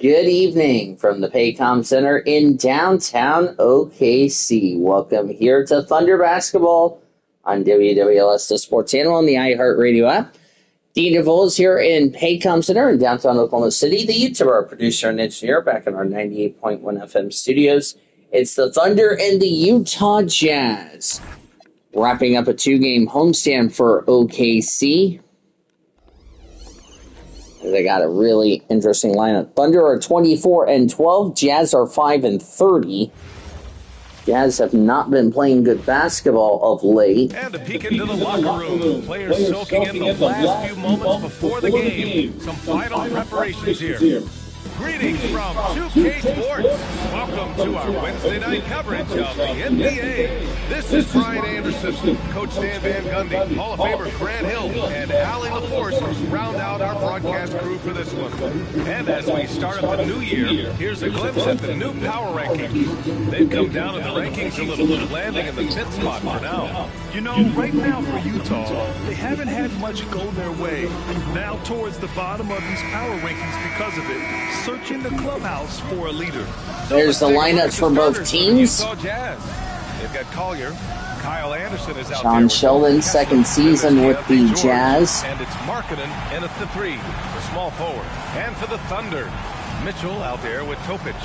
Good evening from the Paycom Center in downtown OKC. Welcome here to Thunder Basketball on WWLS, the sports channel on the iHeartRadio app. Dean DeVoe is here in Paycom Center in downtown Oklahoma City. The YouTuber, producer, and engineer back in our 98.1 FM studios. It's the Thunder and the Utah Jazz. Wrapping up a two-game homestand for OKC. They got a really interesting lineup. Thunder are 24-12. Jazz are 5-30. Jazz have not been playing good basketball of late. And a peek into the locker room. Players soaking in the last few moments before the game. Some final preparations here. Greetings from 2K Sports. Welcome to our Wednesday night coverage of the NBA. This is Brian Anderson, Coach Stan Van Gundy, Hall of Famer Grant Hill, and Allie LaForce round out our broadcast crew for this one. And as we start up the new year, here's a glimpse at the new power rankings. They've come down in the rankings a little, landing in the 5th spot for now. You know, right now for Utah, they haven't had much go their way. Now towards the bottom of these power rankings because of it. Searching the clubhouse for a leader. There's the lineups for both teams. Utah Jazz. They've got Collier. Kyle Anderson is out John there. Sheldon, second season with the Jazz. And it's Markkanen in at the 3, the small forward. And for the Thunder, Mitchell out there with Topic.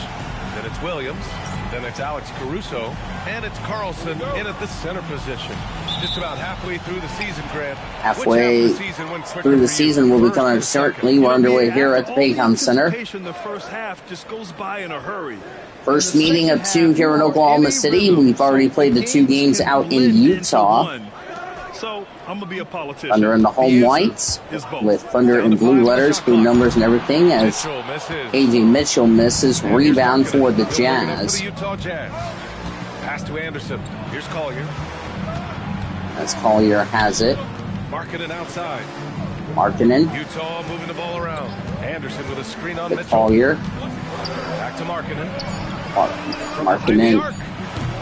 Then it's Williams. Then it's Alex Caruso. And it's Carlson in at the center position. Just about halfway through the season, Grant. Halfway through the season will be coming shortly. We're underway here at the Paycom Center. The first half just goes by in a hurry. First meeting of two here in Oklahoma City. We've already played the two games out in Utah. So I'm gonna be a politician. Thunder in the home whites with Thunder in blue letters, blue numbers and everything, as A.J. Mitchell misses. Rebound for the Jazz. Pass to Anderson. Here's Collier. As Collier has it. Markkanen outside. Markkanen. Utah moving the ball around. Anderson with a screen on Mitchell. Collier. Back to Markkanen. Markkanen.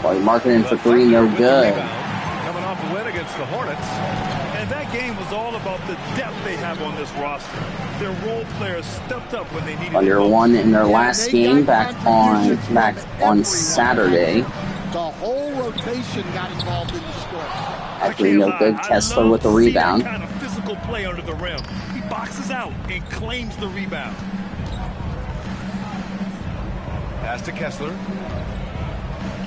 Markkanen for three, no good. Coming off a win against the Hornets. And that game was all about the depth they have on this roster. Their role players stepped up when they needed. Thunder won in their last game back on Saturday. The whole rotation got involved in the score. Actually, no good. Kessler with the rebound. Kind of physical play under the rim. He boxes out and claims the rebound. Pass to Kessler.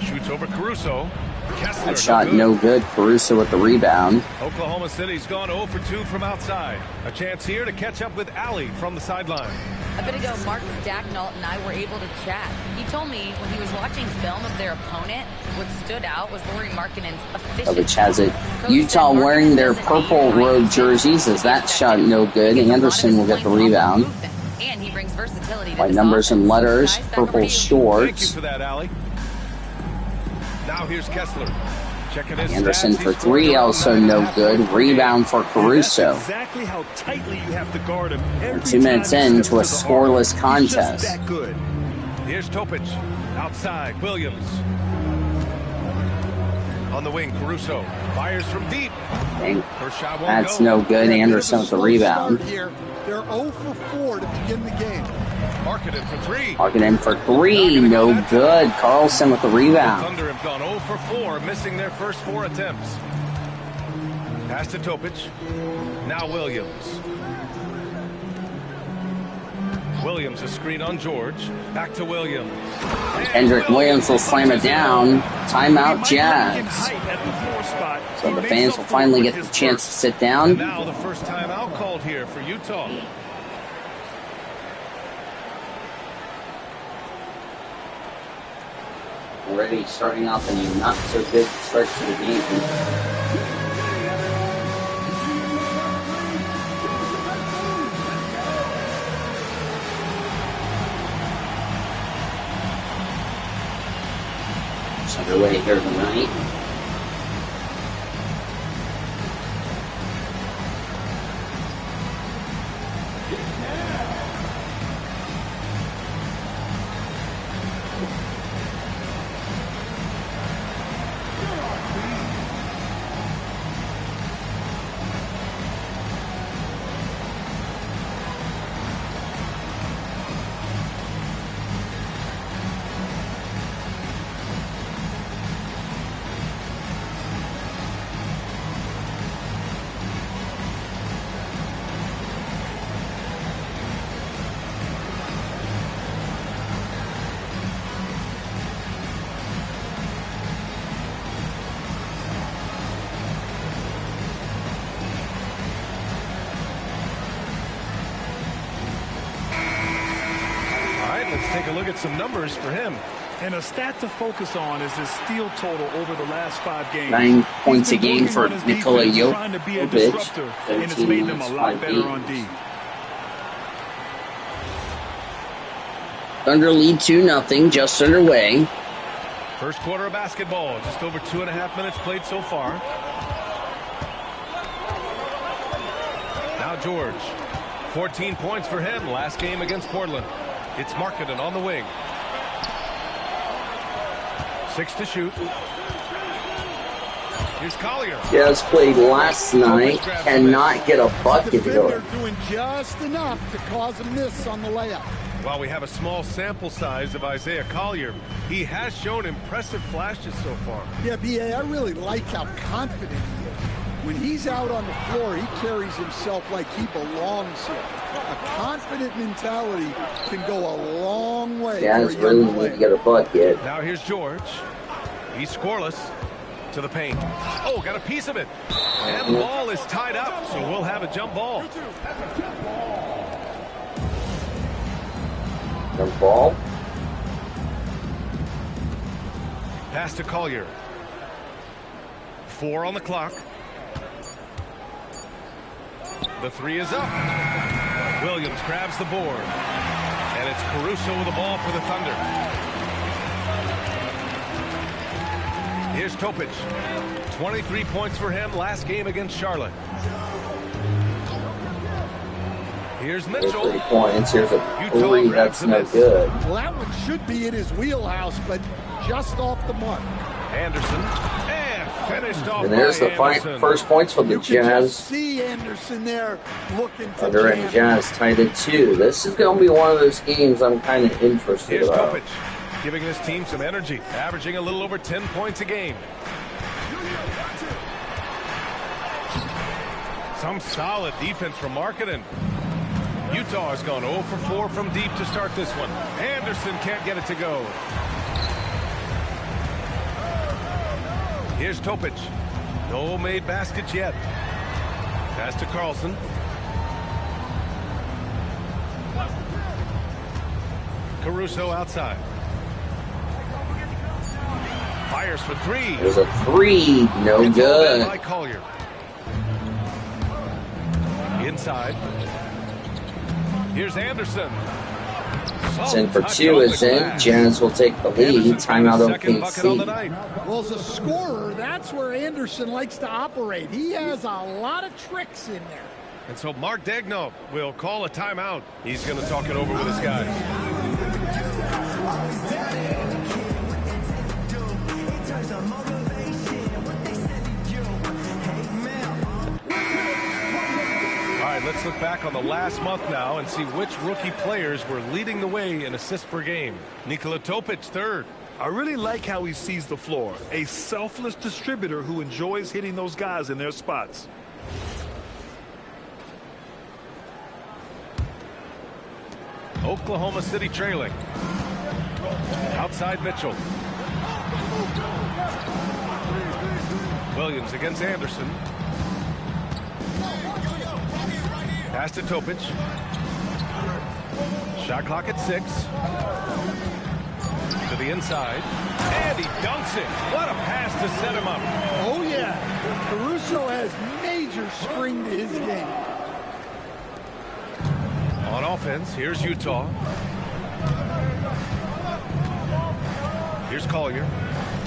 Shoots over Caruso. Kessler, that shot no good. Caruso with the rebound. Oklahoma City's gone 0 for 2 from outside. A chance here to catch up with Allie from the sideline. A bit ago, Mark Dagnall and I were able to chat. He told me when he was watching film of their opponent, what stood out was Lauri Markkanen's efficiency. Which has it. Utah wearing their purple road jerseys as that shot no good. Anderson will get the rebound. And he brings versatility to by numbers and letters, purple shorts. Thank you for that, Allie. Now here's Kessler. Anderson for three, also no good. Rebound for Caruso. Exactly how tightly you have to guard him. We're 2 minutes into a scoreless contest. Here's Topic. Outside, Williams. On the wing, Caruso. Fires from deep. That's no good. Anderson with the rebound. They're 0 for 4 to begin the game. Markkanen for 3. Markkanen for 3, no good. Carlson with the rebound. Thunder have gone 0 for 4, missing their first 4 attempts. Pass to Topic. Now Williams. Williams, a screen on George. Back to Williams. Kendrick Williams will slam it down. Timeout, Jazz. So the fans will finally get the chance to sit down. And now the first timeout called here for Utah. Already starting off in a not so good start to the game. It's underway here tonight. Let's take a look at some numbers for him. And a stat to focus on is his steal total over the last 5 games. 9 points a game for Nikola Jokic. Trying to be a disruptor, and it's made them a lot better on D. Thunder lead 2-0, just underway. First quarter of basketball, just over 2.5 minutes played so far. Now George, 14 points for him last game against Portland. It's Markkanen on the wing. 6 to shoot. Here's Collier. Jazz played last night, cannot get a bucket They're here. doing just enough to cause a miss on the layup. While we have a small sample size of Isaiah Collier, he has shown impressive flashes so far. Yeah, B.A., I really like how confident he is. When he's out on the floor, he carries himself like he belongs here. A confident mentality can go a long way. Jazz for a really young need player. to get a bucket. Now here's George. He's scoreless. To the paint. Oh, got a piece of it. And the ball is tied up, so we'll have a jump ball. Jump ball. Pass to Collier. 4 on the clock. The 3 is up. Williams grabs the board. And it's Caruso with the ball for the Thunder. Here's Topic. 23 points for him last game against Charlotte. Here's Mitchell. 3 points. Here's a Utah 3. grabs That's the no miss. good. Well, that one should be in his wheelhouse, but just off the mark. Anderson. And finished off And there's by the Anderson. first points for the You can just Jazz. see Anderson there looking to Thunder and jam. Jazz tied at 2. This is going to be one of those games I'm kind of interested Here's about. Topic, giving this team some energy, averaging a little over 10 points a game. Some solid defense from Markkanen. Utah has gone 0 for 4 from deep to start this one. Anderson can't get it to go. Here's Topic. No made baskets yet. Pass to Carlson. Caruso outside. Fires for 3. There's a 3. No It's all good. in by Collier. Inside. Here's Anderson. It's in for 2 is in. Jazz will take the lead. Timeout Second bucket on the OKC. night. Well, as a scorer, that's where Anderson likes to operate. He has a lot of tricks in there. And so Mark Daigneault will call a timeout. He's going to talk it over with his guys. All right, let's look back on the last month now and see which rookie players were leading the way in assists per game. Nikola Topic, 3rd. I really like how he sees the floor. A selfless distributor who enjoys hitting those guys in their spots. Oklahoma City trailing. Outside Mitchell. Williams against Anderson. Pass to Topic. Shot clock at 6. To the inside. And he dunks it. What a pass to set him up. Oh, yeah. Caruso has major spring to his game. On offense, here's Utah. Here's Collier.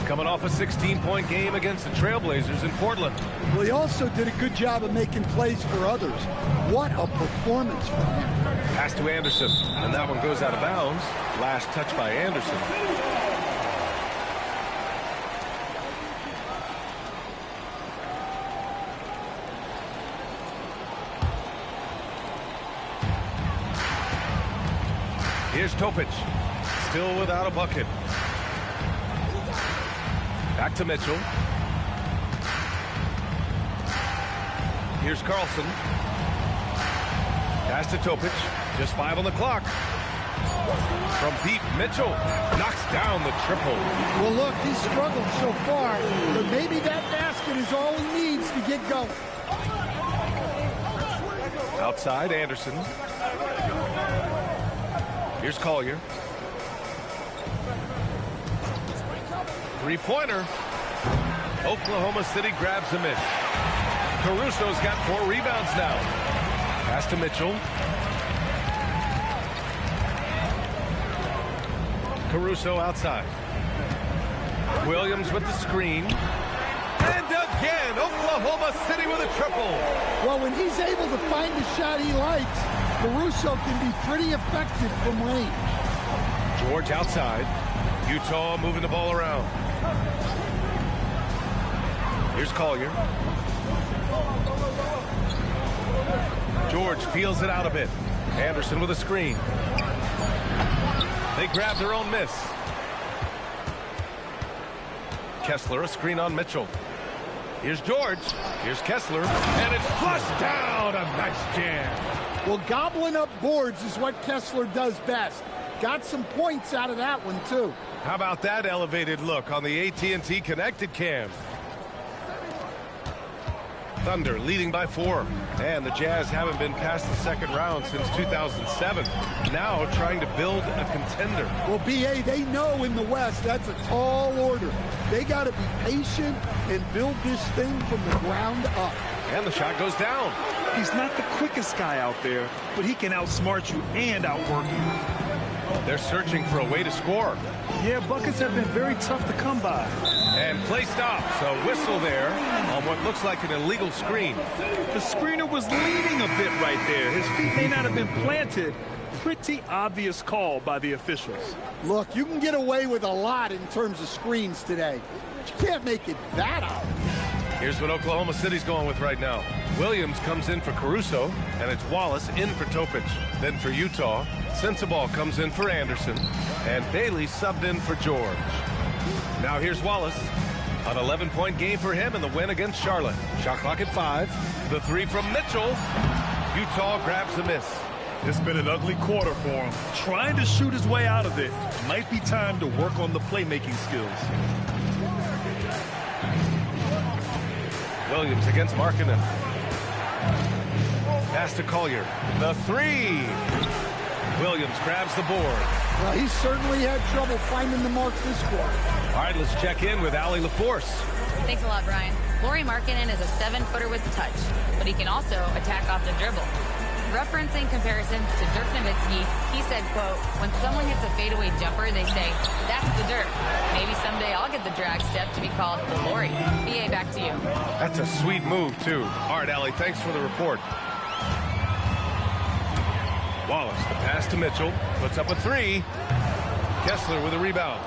Coming off a 16-point game against the Trailblazers in Portland. Well, he also did a good job of making plays for others. What a performance from him. Pass to Anderson, and that one goes out of bounds. Last touch by Anderson. Here's Topic, still without a bucket. Back to Mitchell. Here's Carlson. Pass to Topic. Just 5 on the clock. From deep, Mitchell knocks down the triple. Well, look, he's struggled so far, but maybe that basket is all he needs to get going. Outside, Anderson. Here's Collier. Three-pointer. Oklahoma City grabs a miss. Caruso's got 4 rebounds now. Pass to Mitchell. Caruso outside. Williams with the screen. And again, Oklahoma City with a triple. Well, when he's able to find the shot he likes, Caruso can be pretty effective from range. George outside. Utah moving the ball around. Here's Collier. George feels it out a bit. Anderson with a screen. They grab their own miss. Kessler, a screen on Mitchell. Here's George. Here's Kessler. And it's flushed down. A nice jam. Well, gobbling up boards is what Kessler does best. Got some points out of that one, too. How about that elevated look on the AT&T connected cam? Thunder leading by 4. And the Jazz haven't been past the second round since 2007. Now trying to build a contender. Well, B.A., they know in the West that's a tall order. They got to be patient and build this thing from the ground up. And the shot goes down. He's not the quickest guy out there, but he can outsmart you and outwork you. They're searching for a way to score. Yeah, buckets have been very tough to come by. And play stops. A whistle there on what looks like an illegal screen. The screener was leaning a bit right there. His feet may not have been planted. Pretty obvious call by the officials. Look, you can get away with a lot in terms of screens today. But you can't make it that obvious. Here's what Oklahoma City's going with right now. Williams comes in for Caruso, and it's Wallace in for Topic. Then for Utah, Sensabaugh comes in for Anderson, and Bailey subbed in for George. Now here's Wallace. An 11-point game for him in the win against Charlotte. Shot clock at 5. The 3 from Mitchell. Utah grabs the miss. It's been an ugly quarter for him. Trying to shoot his way out of it. Might be time to work on the playmaking skills. Williams against Markkanen. Pass to Collier. The 3. Williams grabs the board. Well, he certainly had trouble finding the mark this quarter. All right, let's check in with Allie LaForce. Thanks a lot, Brian. Lauri Markkanen is a 7-footer with touch, but he can also attack off the dribble. Referencing comparisons to Dirk Nowitzki, he said, quote, when someone hits a fadeaway jumper, they say, that's the Dirk. Maybe someday I'll get the drag step to be called the Lauri. BA, back to you. That's a sweet move, too. All right, Allie, thanks for the report. Wallace, the pass to Mitchell, puts up a 3. Kessler with a rebound.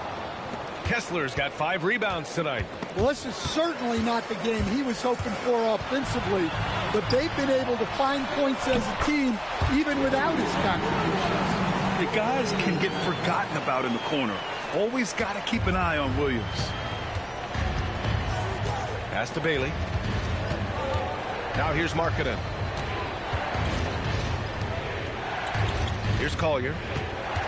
Kessler's got 5 rebounds tonight. Well, this is certainly not the game he was hoping for offensively, but they've been able to find points as a team even without his contributions. The guys can get forgotten about in the corner. Always got to keep an eye on Williams. Pass to Bailey. Now here's Markkanen. Here's Collier.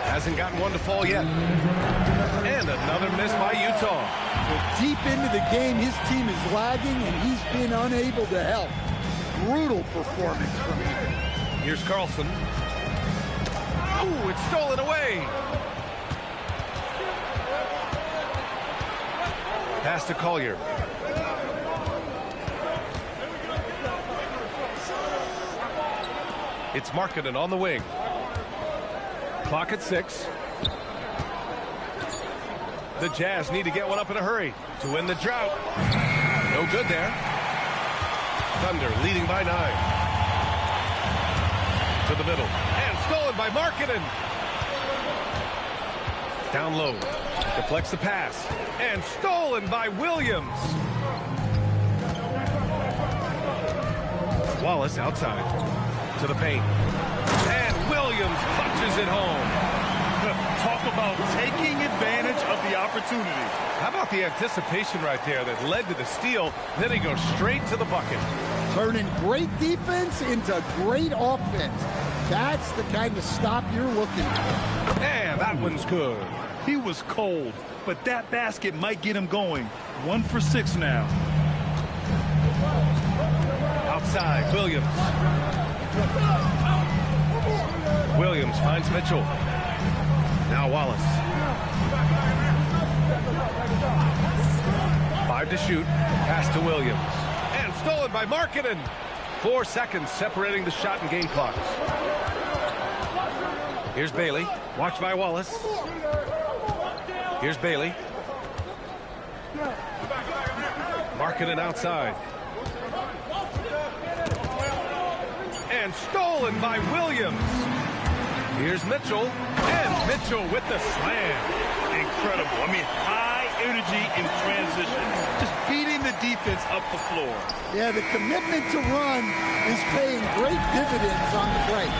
Hasn't gotten one to fall yet. And another miss by Utah. Well, deep into the game, his team is lagging, and he's been unable to help. Brutal performance from him. Here's Carlson. Ooh, it's stolen away. Pass to Collier. It's Markkanen on the wing. Clock at 6. The Jazz need to get one up in a hurry to win the drought. No good there. Thunder leading by 9. To the middle. And stolen by Markkanen. Down low. Deflects the pass. And stolen by Williams. Wallace outside. To the paint. And Williams punches it home. Talk about taking advantage of the opportunity. How about the anticipation right there that led to the steal? Then he goes straight to the bucket. Turning great defense into great offense. That's the kind of stop you're looking for. And that one's good. He was cold, but that basket might get him going. 1 for 6 now. Outside, Williams. Williams finds Mitchell. Now Wallace. 5 to shoot. Pass to Williams. And stolen by Markkanen. 4 seconds separating the shot and game clocks. Here's Bailey. Watched by Wallace. Here's Bailey. Markkanen outside. And stolen by Williams. Here's Mitchell. And Mitchell with the slam. Incredible. I mean, high energy in transition. Just beating the defense up the floor. Yeah, the commitment to run is paying great dividends on the break.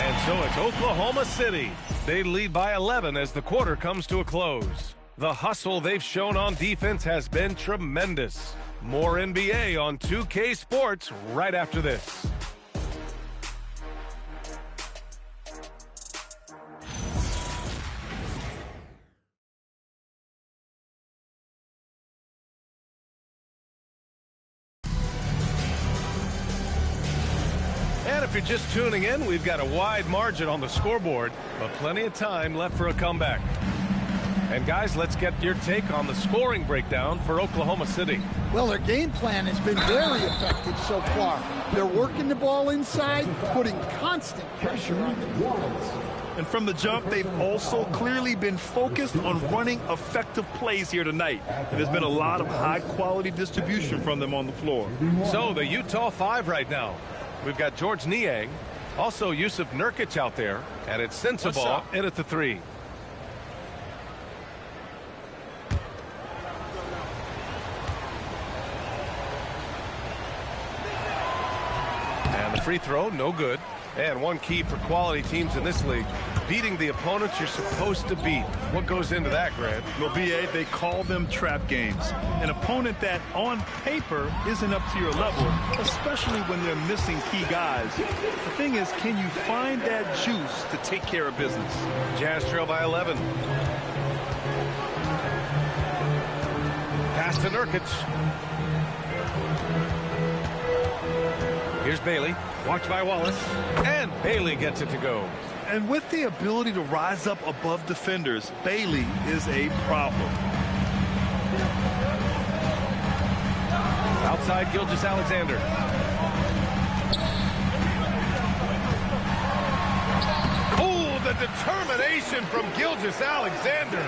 And so it's Oklahoma City. They lead by 11 as the quarter comes to a close. The hustle they've shown on defense has been tremendous. More NBA on 2K Sports right after this. And if you're just tuning in, we've got a wide margin on the scoreboard, but plenty of time left for a comeback. And guys, let's get your take on the scoring breakdown for Oklahoma City. Well, their game plan has been very effective so far. They're working the ball inside, putting constant pressure on the defense. And from the jump, they've also clearly been focused on running effective plays here tonight. And there's been a lot of high-quality distribution from them on the floor. So the Utah 5 right now. We've got George Niang, also Yusuf Nurkic out there, and it's Sensabaugh in at the 3. And the free throw, no good. And one key for quality teams in this league, beating the opponents you're supposed to beat. What goes into that, Grant? Well, B.A., they call them trap games. An opponent that, on paper, isn't up to your level, especially when they're missing key guys. The thing is, can you find that juice to take care of business? Jazz trail by 11. Pass to Nurkic. Here's Bailey. Watched by Wallace. And Bailey gets it to go. And with the ability to rise up above defenders, Bailey is a problem. Outside Gilgeous-Alexander. Oh, the determination from Gilgeous-Alexander.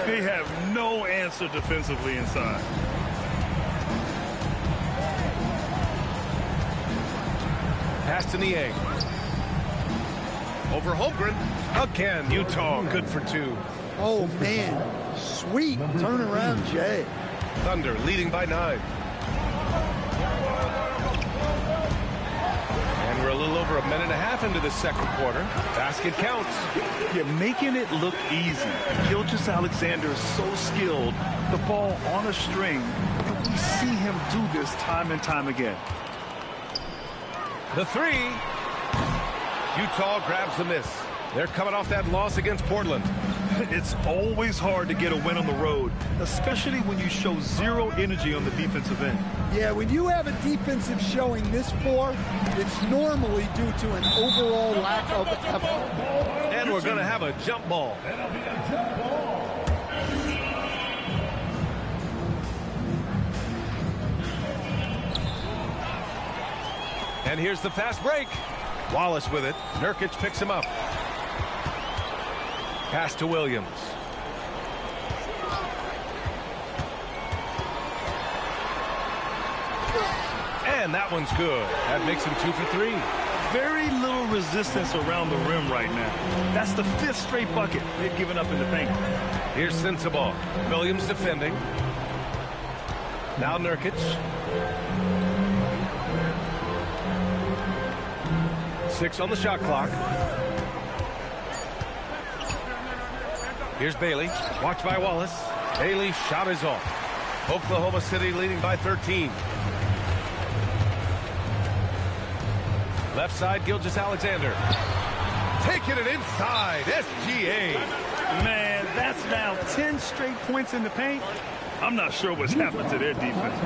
They have no answer defensively inside. Pass to Niang. Over Holmgren. Again, Utah good for 2. Oh, man. Sweet turnaround, Jay. Thunder leading by 9. And we're a little over a minute and a half into the second quarter. Basket counts. You're making it look easy. Gilgeous-Alexander is so skilled. The ball on a string. And we see him do this time and time again. The 3. Utah grabs the miss. They're coming off that loss against Portland. It's always hard to get a win on the road, especially when you show zero energy on the defensive end. Yeah, when you have a defensive showing this poor, it's normally due to an overall lack of effort. And we're going to have a jump ball. And here's the fast break. Wallace with it. Nurkic picks him up. Pass to Williams. And that one's good. That makes him 2 for 3. Very little resistance around the rim right now. That's the 5th straight bucket they've given up in the paint. Here's Sensabaugh. Williams defending. Now Nurkic. 6 on the shot clock. Here's Bailey. Watched by Wallace. Bailey's shot is off. Oklahoma City leading by 13. Left side, Gilgeous-Alexander. Taking it inside. SGA. Man, that's now 10 straight points in the paint. I'm not sure what's happened to their defense.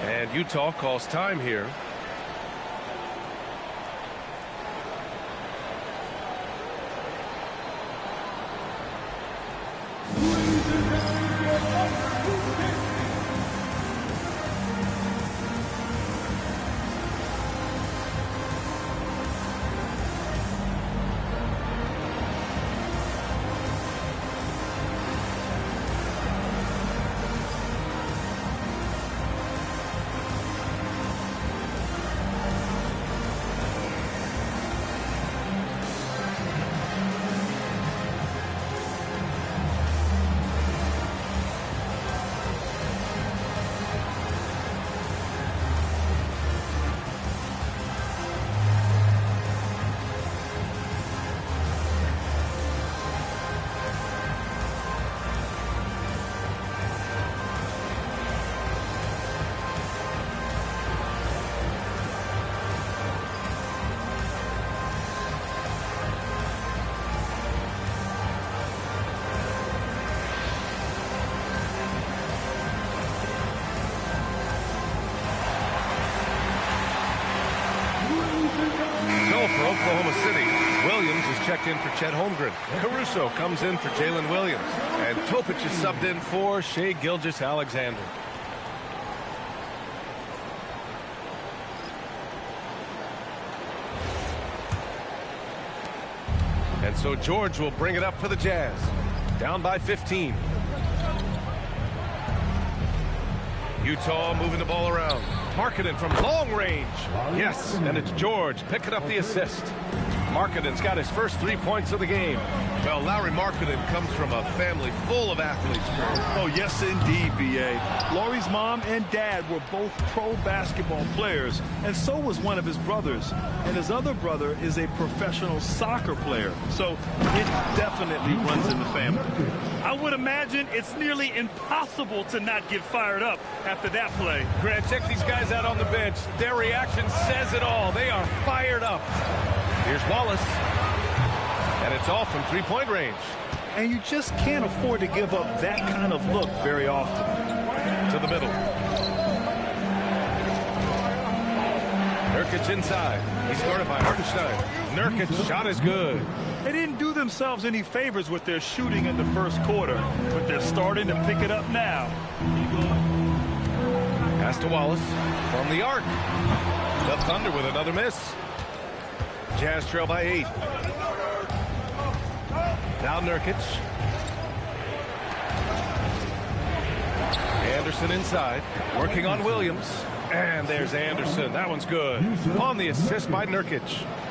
And Utah calls time here. for Oklahoma City. Williams is checked in for Chet Holmgren. Caruso comes in for Jalen Williams. And Topic is subbed in for Shai Gilgeous-Alexander. And so George will bring it up for the Jazz. Down by 15. Utah moving the ball around. Markkanen from long range. Yes, and it's George picking up the assist. Markkanen's got his first 3 points of the game. Well, Lauri Markkanen comes from a family full of athletes. Oh, yes, indeed, B.A. Lauri's mom and dad were both pro basketball players, and so was one of his brothers. And his other brother is a professional soccer player, so it definitely runs in the family. I would imagine it's nearly impossible to not get fired up after that play. Grant, check these guys out on the bench. Their reaction says it all. They are fired up. Here's Wallace. And it's all from three-point range. And you just can't afford to give up that kind of look very often. To the middle. Nurkic inside. He's guarded by Hartenstein. Nurkic's shot is good. They didn't do themselves any favors with their shooting in the first quarter, but they're starting to pick it up now. Pass to Wallace from the arc. The Thunder with another miss. Jazz trail by 8. Now Nurkic. Anderson inside. Working on Williams. And there's Anderson. That one's good. On the assist by Nurkic.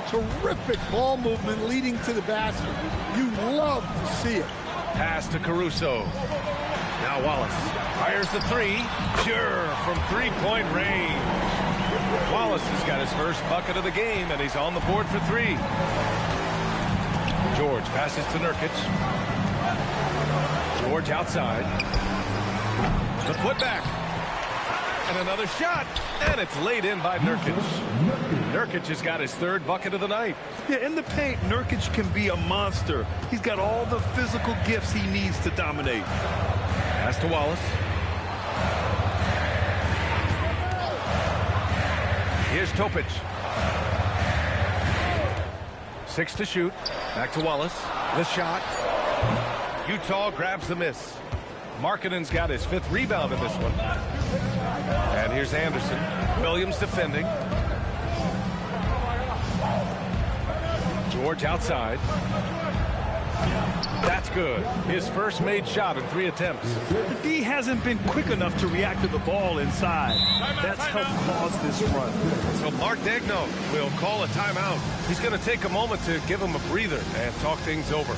Terrific ball movement leading to the basket. You love to see it. Pass to Caruso. Now Wallace fires the three. Sure, from three-point range. Wallace has got his first bucket of the game, and he's on the board for 3. George passes to Nurkic. George outside. The putback. And another shot. And it's laid in by Nurkic. Nurkic has got his 3rd bucket of the night. Yeah, in the paint, Nurkic can be a monster. He's got all the physical gifts he needs to dominate. Pass to Wallace. Here's Topic. 6 to shoot. Back to Wallace. The shot. Utah grabs the miss. Markkanen's got his 5th rebound in this one. And here's Anderson. Williams defending. George outside. That's good. His first made shot in 3 attempts. The D hasn't been quick enough to react to the ball inside. That's helped cause this run. So Mark Daigneault will call a timeout. He's going to take a moment to give him a breather and talk things over.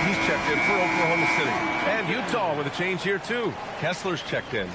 He's checked in for Oklahoma City. And Utah with a change here, too. Kessler's checked in.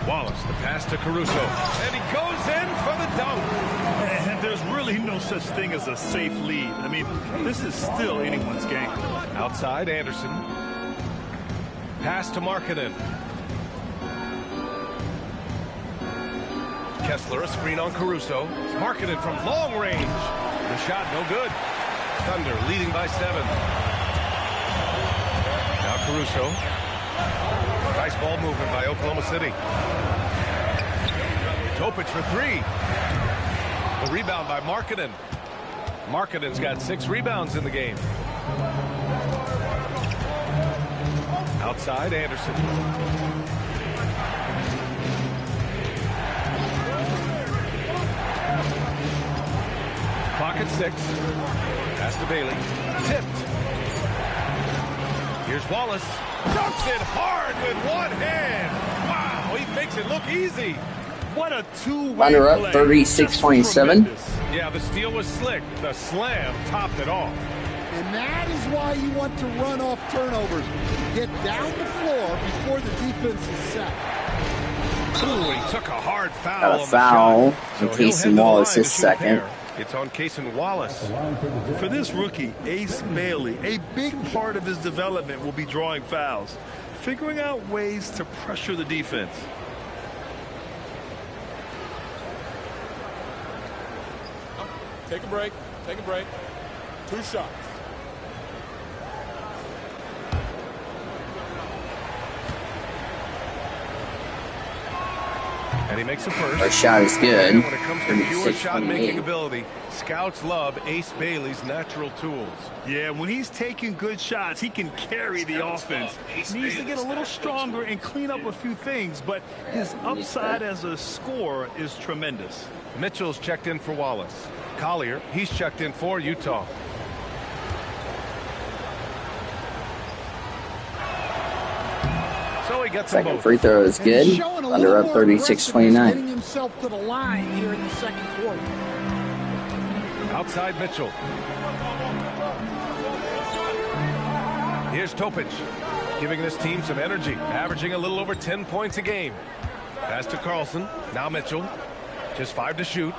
Wallace, the pass to Caruso. And he goes in for the dunk. And there's really no such thing as a safe lead. I mean, this is still anyone's game. Outside, Anderson. Pass to Markkanen. Kessler, a screen on Caruso. Marketed from long range. The shot no good. Thunder leading by 7. Now Caruso. Nice ball movement by Oklahoma City. Topic for 3. The rebound by Markkanen. Markkanen's got 6 rebounds in the game. Outside, Anderson. Clock at 6. Pass to Bailey. Tipped. Here's Wallace. Dunks it hard with one hand. Wow, he makes it look easy. What a two-way Thunder up 36-27. Yeah, the steal was slick. The slam topped it off. And that is why you want to run off turnovers. Get down the floor before the defense is set. Ooh, he took a hard foul. Got a foul on Cason Wallace, his second. It's on Cason Wallace. For this rookie, Ace Bailey, a big part of his development will be drawing fouls, figuring out ways to pressure the defense. Take a break. Take a break. 2 shots. And he makes a first. Our shot is good. And when it comes to pure shot-making ability, scouts love Ace Bailey's natural tools. Yeah, when he's taking good shots, he can carry the offense. He needs to get a little stronger and clean up a few things, but his upside as a scorer is tremendous. Mitchell's checked in for Wallace. Collier, he's checked in for Utah. So he gets them Second both. free throw is good. Thunder up 36-29. Getting himself to the line here in the second quarter. Outside Mitchell. Here's Topic, giving this team some energy, averaging a little over 10 points a game. Pass to Carlson. Now Mitchell. Just 5 to shoot.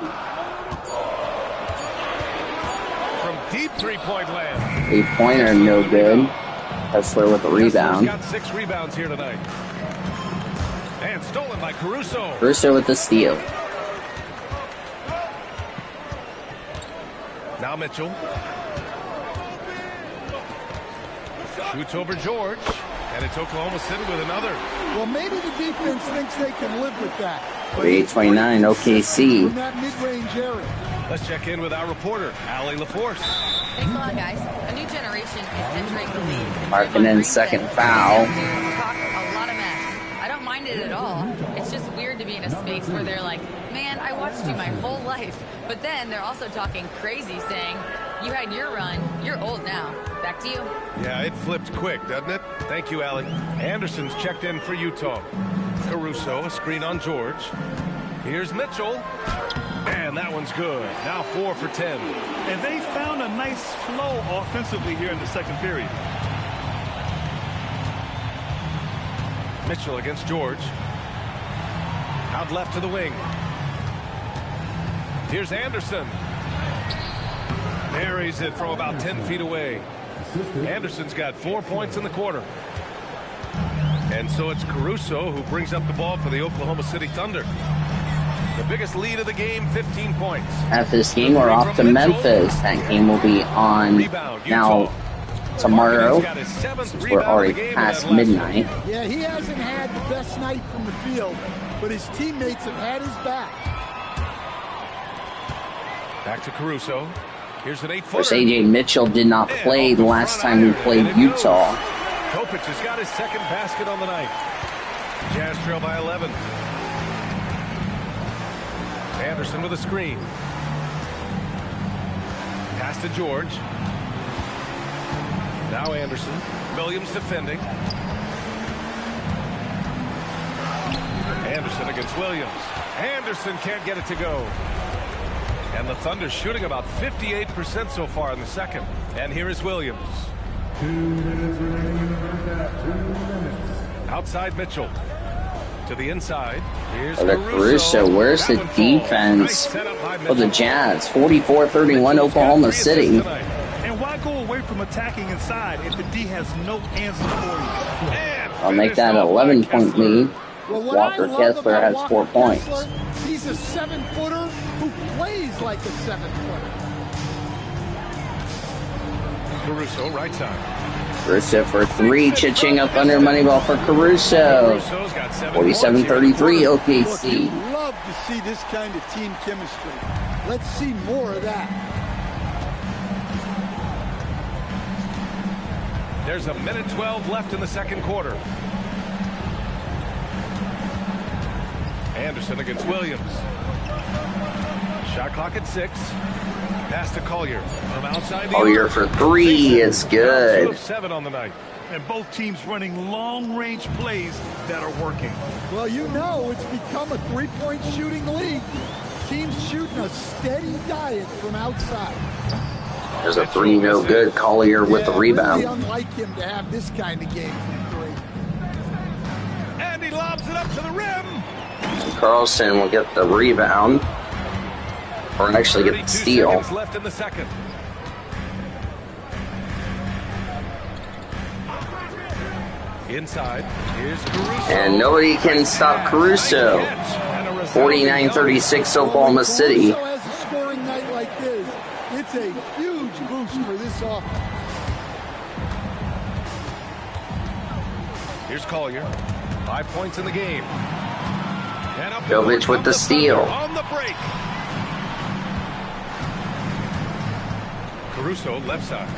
From deep three-point land. 8-pointer, no good. Kessler with a rebound. Got 6 rebounds here tonight. And stolen by Caruso. Caruso with the steal. Now Mitchell. Shoots over George. And it's Oklahoma City with another. Well, maybe the defense thinks they can live with that. 38-29, OKC. From that mid-range area. Let's check in with our reporter, Allie LaForce. Thanks a lot, guys. A new generation is entering the league. Markkanen's second foul. Talk a lot of mess. I don't mind it at all. It's just weird to be in a space where they're like, man, I watched you my whole life. But then they're also talking crazy, saying, you had your run, you're old now. Back to you. Yeah, it flipped quick, doesn't it? Thank you, Allie. Anderson's checked in for Utah. Caruso, a screen on George. Here's Mitchell. And that one's good. Now 4 for 10. And they found a nice flow offensively here in the second period. Mitchell against George. Out left to the wing. Here's Anderson. Buries it from about 10 feet away. Anderson's got 4 points in the quarter. And so it's Caruso who brings up the ball for the Oklahoma City Thunder. The biggest lead of the game, 15 points. After this game, we're off to Memphis. That game will be on now tomorrow. We're already past midnight. Yeah, he hasn't had the best night from the field, but his teammates have had his back. Back to Caruso. Here's an 8-footer. Course, A.J. Mitchell did not play the last time we played Utah. Topic has got his second basket on the night. Jazz trail by 11. Anderson with a screen. Pass to George. Now Anderson. Williams defending. Anderson against Williams. Anderson can't get it to go. And the Thunder shooting about 58% so far in the second. And here is Williams. 2 minutes remaining in the first half. 2 minutes. Outside Mitchell. To the inside. Here's Caruso. Where's the defense for the Jazz? 44-31 Oklahoma City. And why go away from attacking inside if the D has no answer for you? I'll make that an 11-point lead. Well, Walker Kessler has 4 points. He's He's a 7-footer who plays like a 7-footer. Caruso, right side. Caruso for three, chitching up under money ball for Caruso. 47-33 OKC. Look, you'd love to see this kind of team chemistry. Let's see more of that. There's a minute 12 left in the second quarter. Anderson against Williams. Shot clock at 6. Pass to Collier from outside. Collier for three. It's good. 2 of 7 on the night. And both teams running long-range plays that are working. Well, you know it's become a three-point shooting league. Teams shooting a steady diet from outside. There's a three, no good. Collier with the rebound. Really unlike him to have this kind of game from three. And he lobs it up to the rim. Carlson will get the rebound. Or actually get the steal. 32 seconds left in the second. Inside, here's Caruso. And nobody can stop Caruso. 49-36 Oklahoma City. Caruso has a scoring night like this. It's a huge boost for this offense. Here's Collier. 5 points in the game. And up Jovic with the steal. On the break. Caruso, left side.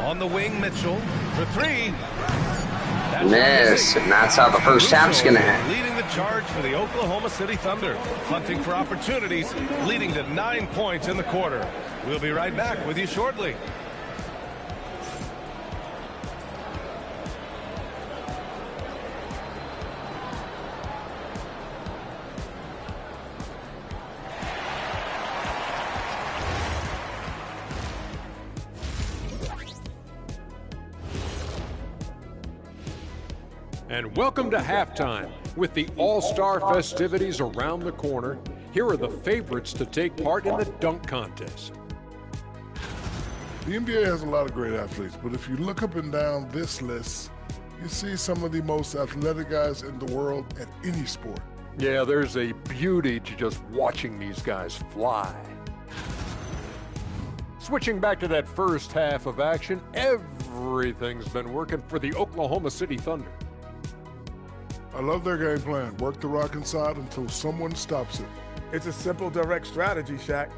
On the wing, Mitchell for three. Miss, and that's how the first half's going to end. Leading the charge for the Oklahoma City Thunder. Hunting for opportunities, leading to 9 points in the quarter. We'll be right back with you shortly. And welcome to halftime. With the All-Star festivities around the corner, here are the favorites to take part in the dunk contest. The NBA has a lot of great athletes, but if you look up and down this list, you see some of the most athletic guys in the world at any sport. Yeah, there's a beauty to just watching these guys fly. Switching back to that first half of action, everything's been working for the Oklahoma City Thunder. I love their game plan. Work the rock inside until someone stops it. It's a simple, direct strategy, Shaq.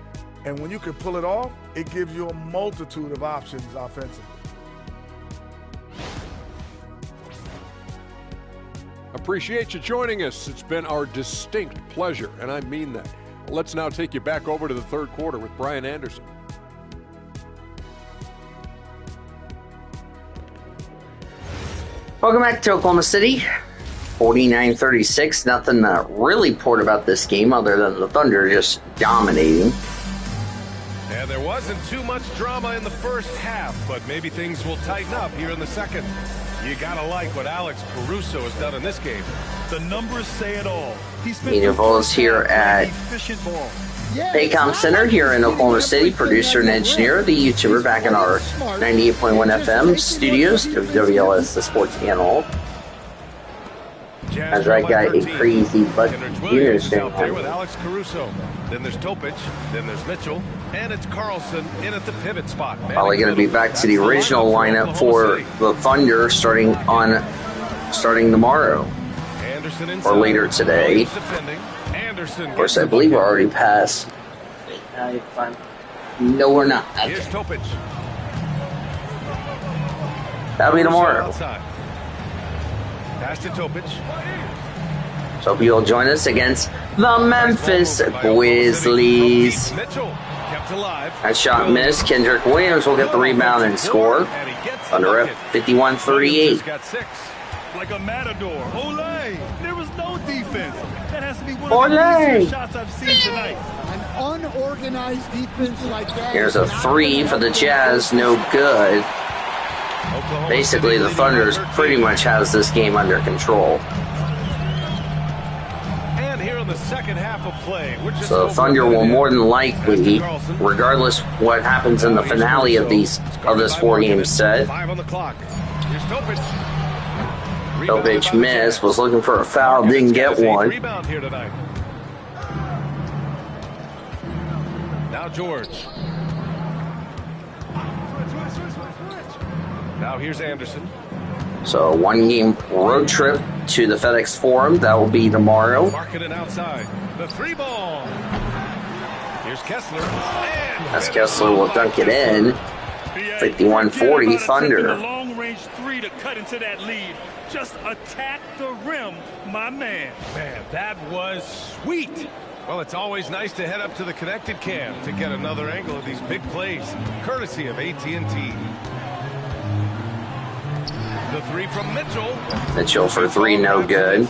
And when you can pull it off, it gives you a multitude of options offensively. Appreciate you joining us. It's been our distinct pleasure, and I mean that. Let's now take you back over to the third quarter with Brian Anderson. Welcome back to Oklahoma City. 49-36. Nothing really report about this game other than the Thunder just dominating. And there wasn't too much drama in the first half, but maybe things will tighten up here in the second. You gotta like what Alex Caruso has done in this game. The numbers say it all. He's been Meaningfuls here at efficient ball. Paycom Center here in Oklahoma City. Producer and engineer, the YouTuber, back in our 98.1 FM studios of WLS, the sports channel. As I got a crazy budget here out there with Alex Caruso. Then there's Topic, then there's Mitchell, and it's Carlson in at the pivot spot. Probably going to be back to the original lineup for the Thunder starting tomorrow or later today. Of course, I believe we're already past. No, we're not. Here's Topic. That'll be tomorrow. Pass to Topic. So hope you'll join us against the Memphis Grizzlies. That shot missed. Kendrick Williams will get the rebound and score. Thunder up 51-38. Like a matador. Olay! There was no defense. That has to be one of the easiest shots I've seen tonight. An unorganized defense like that. Here's a three for the Jazz. No good. Basically, the Thunder pretty much has this game under control. And here in the second half of play, so the Thunder will more than likely, regardless what happens in the finale of this 4-game set. 5 on the clock. Here's Topic. Topic missed, was looking for a foul, didn't get one. Rebound here tonight. Now George. Now here's Anderson. So 1-game road trip to the FedEx Forum. That will be tomorrow. Marking it outside. The 3-ball. Here's Kessler. As Kessler will dunk it in. 51-40 Thunder. The long-range 3 to cut into that lead. Just attack the rim, my man. Man, that was sweet. Well, it's always nice to head up to the connected cam to get another angle of these big plays, courtesy of AT&T. The 3 from Mitchell. Mitchell for 3, no good.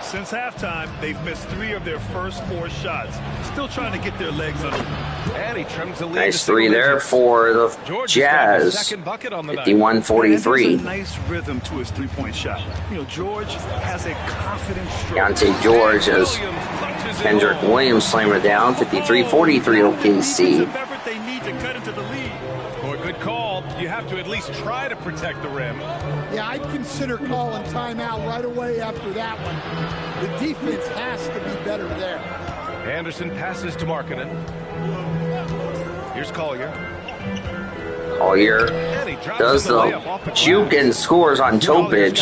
Since halftime, they've missed 3 of their first 4 shots. Still trying to get their legs under them. And he trims the lead. Nice 3 there for the Jazz. 51-43. A nice rhythm to his three-point shot. You know, George has a confident stroke. Keontae George as Kendrick Williams slammer down. 53-43 OKC. They need to cut into the lead. Boy, good call. You have to at least try to protect the rim. Yeah, I'd consider calling timeout right away after that one. The defense has to be better there. Anderson passes to Markkanen. Here's Collier. Collier does the juke and scores on Topic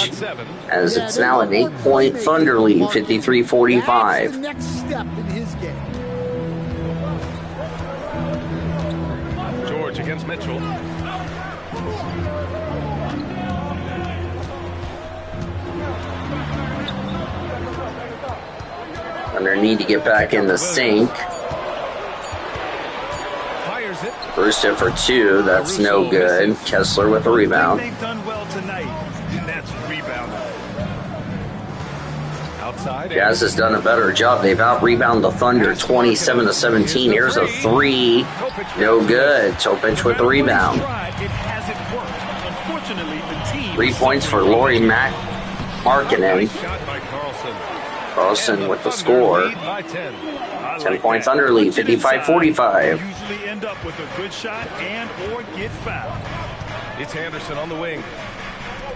as it's now an 8-point Thunder lead, 53-45. That's the next step in his game. George against Mitchell. Thunder need to get back in the sync. Fires it. Bruce it for 2. That's no good. Kessler with a rebound. They've done well tonight, and that's rebounding. Outside. Jazz has done a better job. They've out-rebounded the Thunder 27-17. Here's a 3. No good. Topic with the rebound. 3 points for Lauri Markkanen. Carlson with the score. 10-point Thunder lead, 55-45. Usually end up with a good shot and or get fouled. It's Anderson on the wing.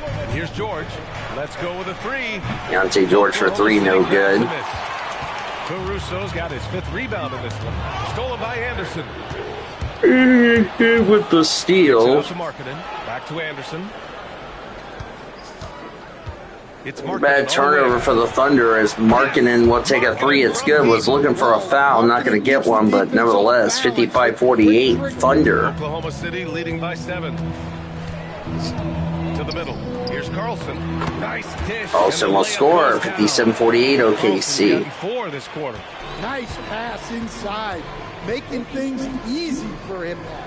And here's George. Let's go with a 3. Keontae George for 3, no good. Caruso's got his 5th rebound in this one. Stolen by Anderson. With the steal. To Markkanen. Back to Anderson. It's Bad turnover for the Thunder as Markkanen will take a 3. It's good. Was looking for a foul. Not going to get one, but nevertheless, 55-48 Thunder. Oklahoma City leading by 7. To the middle. Here's Carlson. Nice dish. Carlson will score. 57-48 OKC. 4 this quarter. Nice pass inside, making things easy for him now.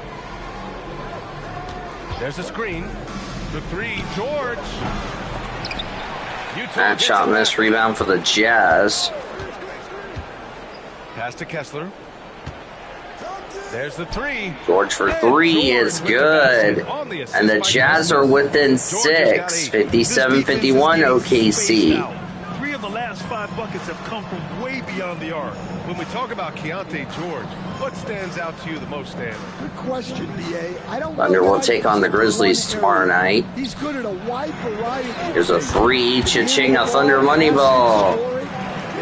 There's a screen. The 3, George. Bad shot miss, rebound for the Jazz. Pass to Kessler. There's the 3. George for 3 is good. And the Jazz are within 6. 57-51 OKC. 3 of the last 5 buckets have come from way beyond the arc. When we talk about Keontae George, what stands out to you the most, Stan? Good question, B.A. Thunder will take on the Grizzlies tomorrow night. He's good at a wide variety. Here's a 3. Cha-ching, a Thunder money ball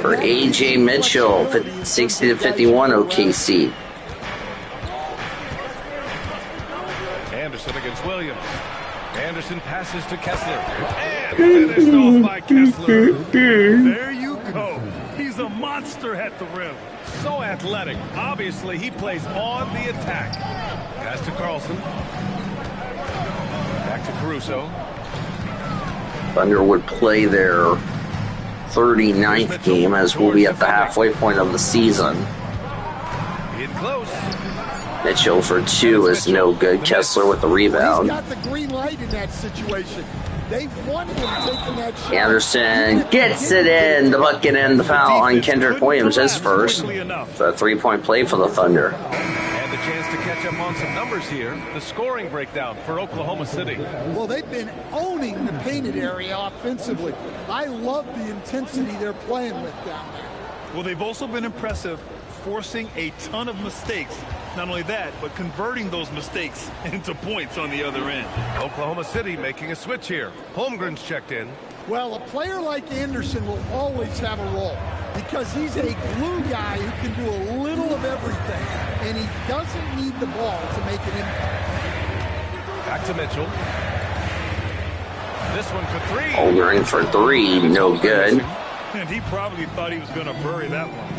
for A.J. Mitchell. 60-51 OKC. Anderson against Williams. Anderson passes to Kessler. And finished off by Kessler. There you go. He's a monster at the rim. So athletic. Obviously, he plays on the attack. Pass to Carlson. Back to Caruso. Thunder would play their 39th game as we'll be at the halfway point of the season. In close. Mitchell for 2 is no good. Kessler with the rebound. He's got the green light in that situation. They want him taking that shot. Anderson gets it in. The bucket and the foul on Kendrick Williams is first. So a 3-point play for the Thunder. And the chance to catch up on some numbers here. The scoring breakdown for Oklahoma City. Well, they've been owning the painted area offensively. I love the intensity they're playing with down there. Well, they've also been impressive, forcing a ton of mistakes. Not only that, but converting those mistakes into points on the other end. Oklahoma City making a switch here. Holmgren's checked in. Well, a player like Anderson will always have a role because he's a glue guy who can do a little of everything. and he doesn't need the ball to make an impact. Back to Mitchell. This one for three. Holmgren for three, no good. And he probably thought he was going to bury that one.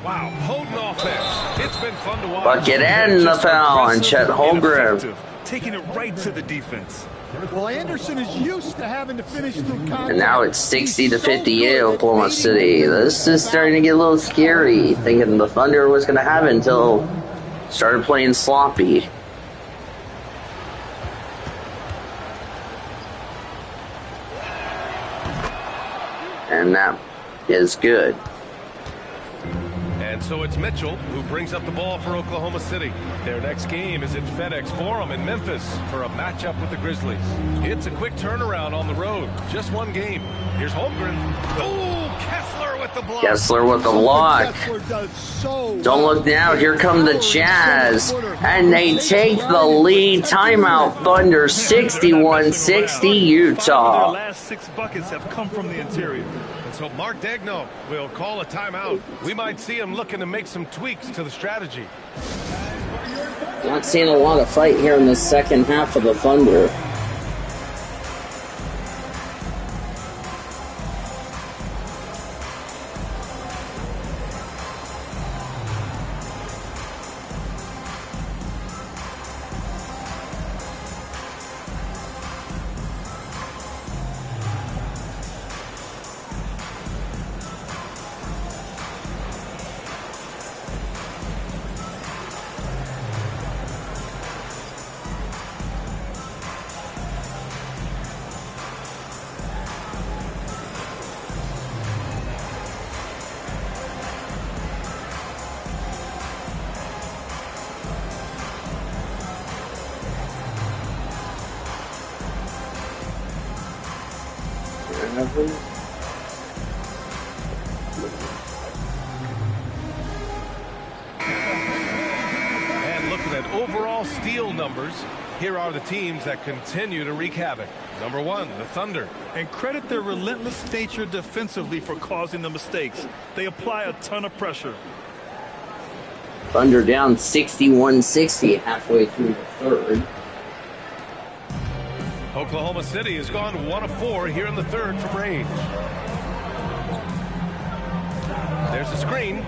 Wow, potent offense. It's been fun to watch. Bucket and the foul on Chet Holmgren. Taking it right to the defense. Well, Anderson is used to having to finish through contact. And now it's 60-58 Oklahoma City. This is starting to get a little scary. Thinking the Thunder was going to have it until started playing sloppy. And that is good. And so it's Mitchell who brings up the ball for Oklahoma City. Their next game is at FedEx Forum in Memphis for a matchup with the Grizzlies. It's a quick turnaround on the road. Just one game. Here's Holmgren. Oh, Kessler with the block. Kessler with the block. Don't look now. Here come the Jazz. And they take the lead. Timeout Thunder 61-60 Utah. Their last 6 buckets have come from the interior. So Mark Degno will call a timeout. We might see him looking to make some tweaks to the strategy. Not seeing a lot of fight here in the second half of the Thunder. And looking at overall steal numbers, here are the teams that continue to wreak havoc. Number 1, the Thunder. And credit their relentless nature defensively for causing the mistakes. They apply a ton of pressure. Thunder down 61-60 halfway through the third. Oklahoma City has gone 1 of 4 here in the third from range. There's a screen.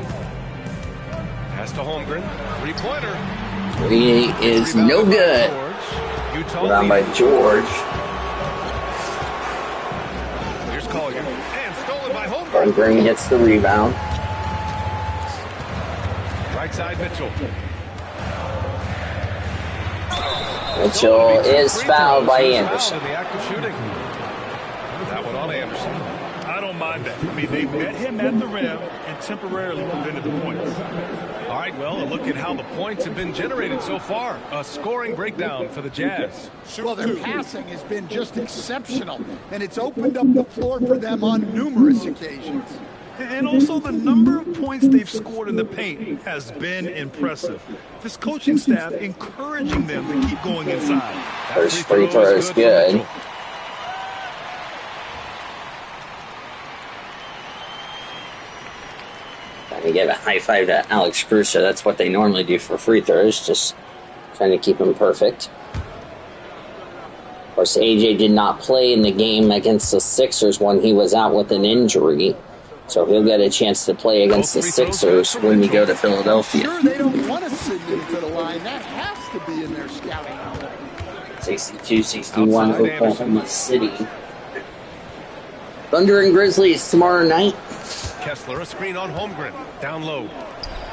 Pass to Holmgren. 3-pointer. Three is no good. Put on by George. Here's Collier. And stolen by Holmgren. Holmgren gets the rebound. Right side Mitchell. Mitchell is fouled by Anderson. In the act of shooting. That one on Anderson. I don't mind that. I mean, they met him at the rim and temporarily prevented the points. All right, well, a look at how the points have been generated so far. A scoring breakdown for the Jazz. Well, their passing has been just exceptional, and it's opened up the floor for them on numerous occasions. And also the number of points they've scored in the paint has been impressive. This coaching staff encouraging them to keep going inside. First free throw is good. Trying to give a high five to Alex Caruso. That's what they normally do for free throws, just trying to keep him perfect. Of course, AJ did not play in the game against the Sixers when he was out with an injury. So he'll get a chance to play against the Sixers when we go to Philadelphia. Sure, they don't want to send him to the line. That has to be in their scouting. 62-61 Oklahoma City. Thunder and Grizzlies tomorrow night. Kessler, a screen on Holmgren. Down low.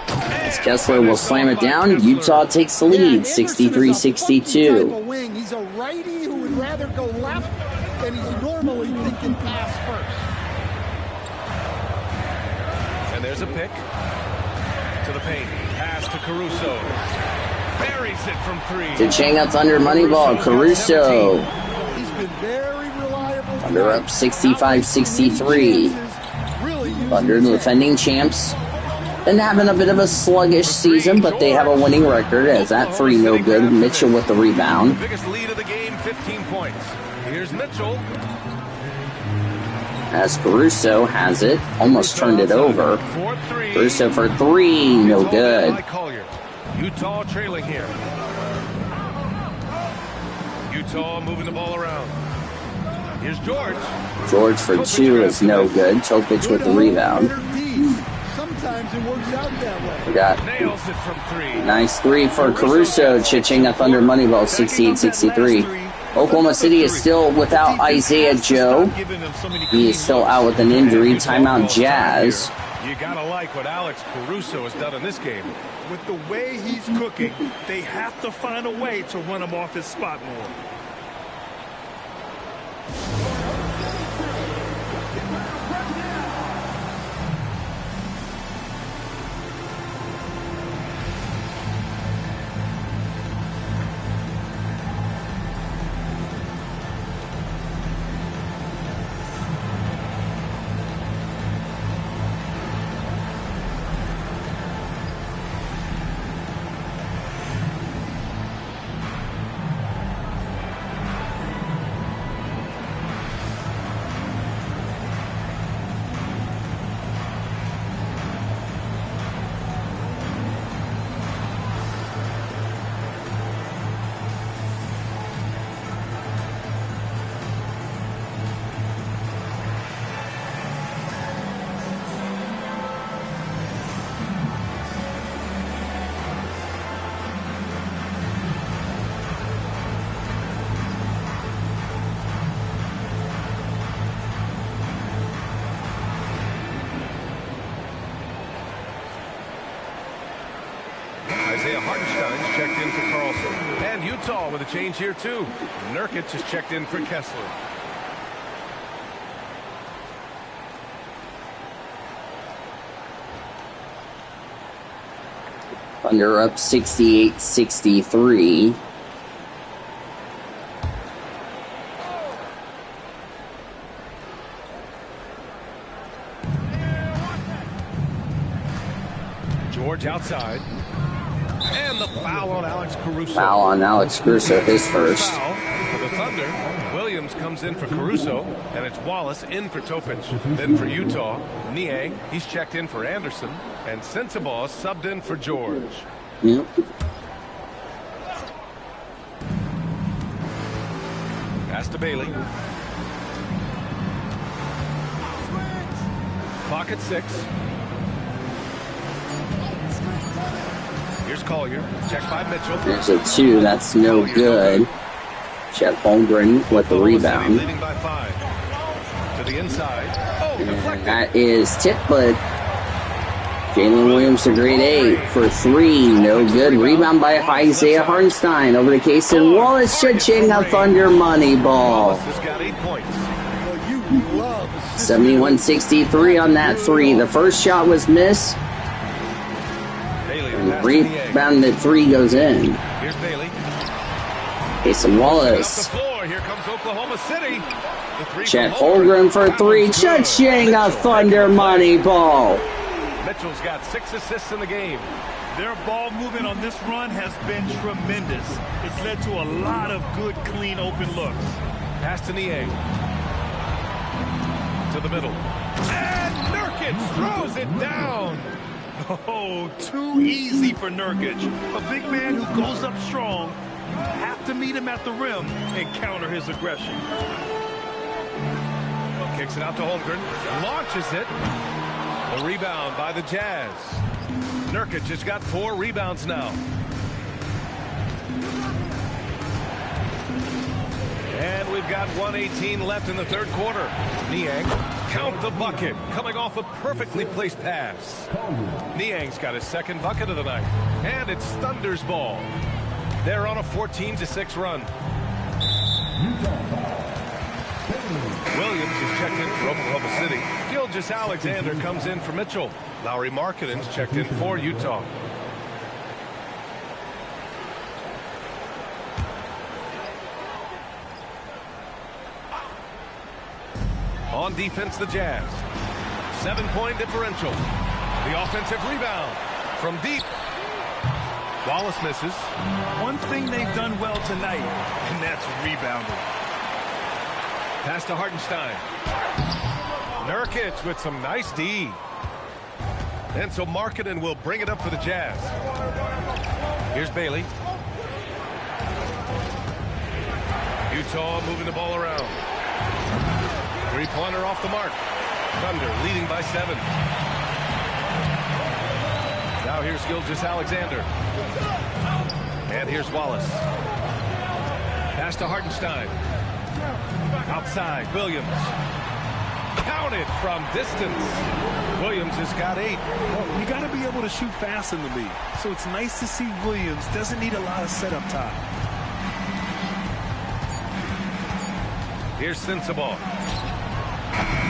As Kessler will slam it down, Utah takes the lead, 63-62. He's a righty who would rather go left than he's normally thinking pass first. And there's a pick to the paint. Pass to Caruso. Buries it from 3. To Changa Thunder Moneyball, Caruso. He's been very reliable. Thunder up 65-63. Thunder, the defending champs, and having a bit of a sluggish season, but they have a winning record as that 3 no good. Mitchell with the rebound. Biggest lead of the game, 15 points. Here's Mitchell. As Caruso has it, almost turned it over. Caruso for 3, no good. Utah trailing here. Utah moving the ball around. Here's George. George for two is no good. Topic with the rebound. Sometimes it works out that way. We got Nails it from three. nice three for Caruso. Cha-ching a Thunder money ball, 68-63. Oklahoma City is still without Isaiah Joe. He is still out with an injury. Timeout Jazz. You gotta like what Alex Caruso has done in this game. With the way he's cooking, they have to find a way to run him off his spot more. Hartenstein's checked in for Carlson. And Utah with a change here, too. Nurkic is checked in for Kessler. Thunder up 68-63. George outside. And the foul on Alex Caruso. Foul on Alex Caruso, his first. Foul for the Thunder. Williams comes in for Caruso, and it's Wallace in for Topic. Then for Utah, Niang, he's checked in for Anderson, and Sensabaugh subbed in for George. Yep. Pass to Bailey. Clock at 6. Here's Collier. Check by Mitchell. There's a two. That's no good. Chet Holmgren with the rebound. Leading by 5. To the inside. Oh, deflected. That is tipped, but Jalen Williams a great 8 for 3. No good. Rebound by Isaiah Hartenstein over to Cason Wallace. Cha-ching a Thunder money ball. Wallace has got 8 points. 71-63 on that 3. The first shot was missed. Rebound at 3 goes in. Here's Bailey. Cason Wallace. Here comes Oklahoma City. Chet Holmgren for 3. Cha-ching a Thunder money ball. Mitchell's got 6 assists in the game. Their ball movement on this run has been tremendous. It's led to a lot of good, clean, open looks. Pass to Niang. To the middle. And Nurkic throws it down. Oh, too easy for Nurkic. A big man who goes up strong. Have to meet him at the rim and counter his aggression. Kicks it out to Holmgren. Launches it. The rebound by the Jazz. Nurkic has got 4 rebounds now. And we've got 1:18 left in the third quarter. Niang, count the bucket, coming off a perfectly placed pass. Niang's got his second bucket of the night. And it's Thunder's ball. They're on a 14-6 run. Williams is checked in for Oklahoma City. Gilgeous Alexander comes in for Mitchell. Lauri Markkanen's checked in for Utah. On defense, the Jazz. 7-point differential. The offensive rebound from deep. Wallace misses. One thing they've done well tonight, and that's rebounding. Pass to Hartenstein. Nurkic with some nice D. And so Markkanen will bring it up for the Jazz. Here's Bailey. Utah moving the ball around. Three-pointer off the mark. Thunder leading by 7. Now here's Gilgeous-Alexander. And here's Wallace. Pass to Hartenstein. Outside, Williams. Counted from distance. Williams has got 8. Well, you got to be able to shoot fast in the league. So it's nice to see Williams doesn't need a lot of setup time. Here's Sensabaugh.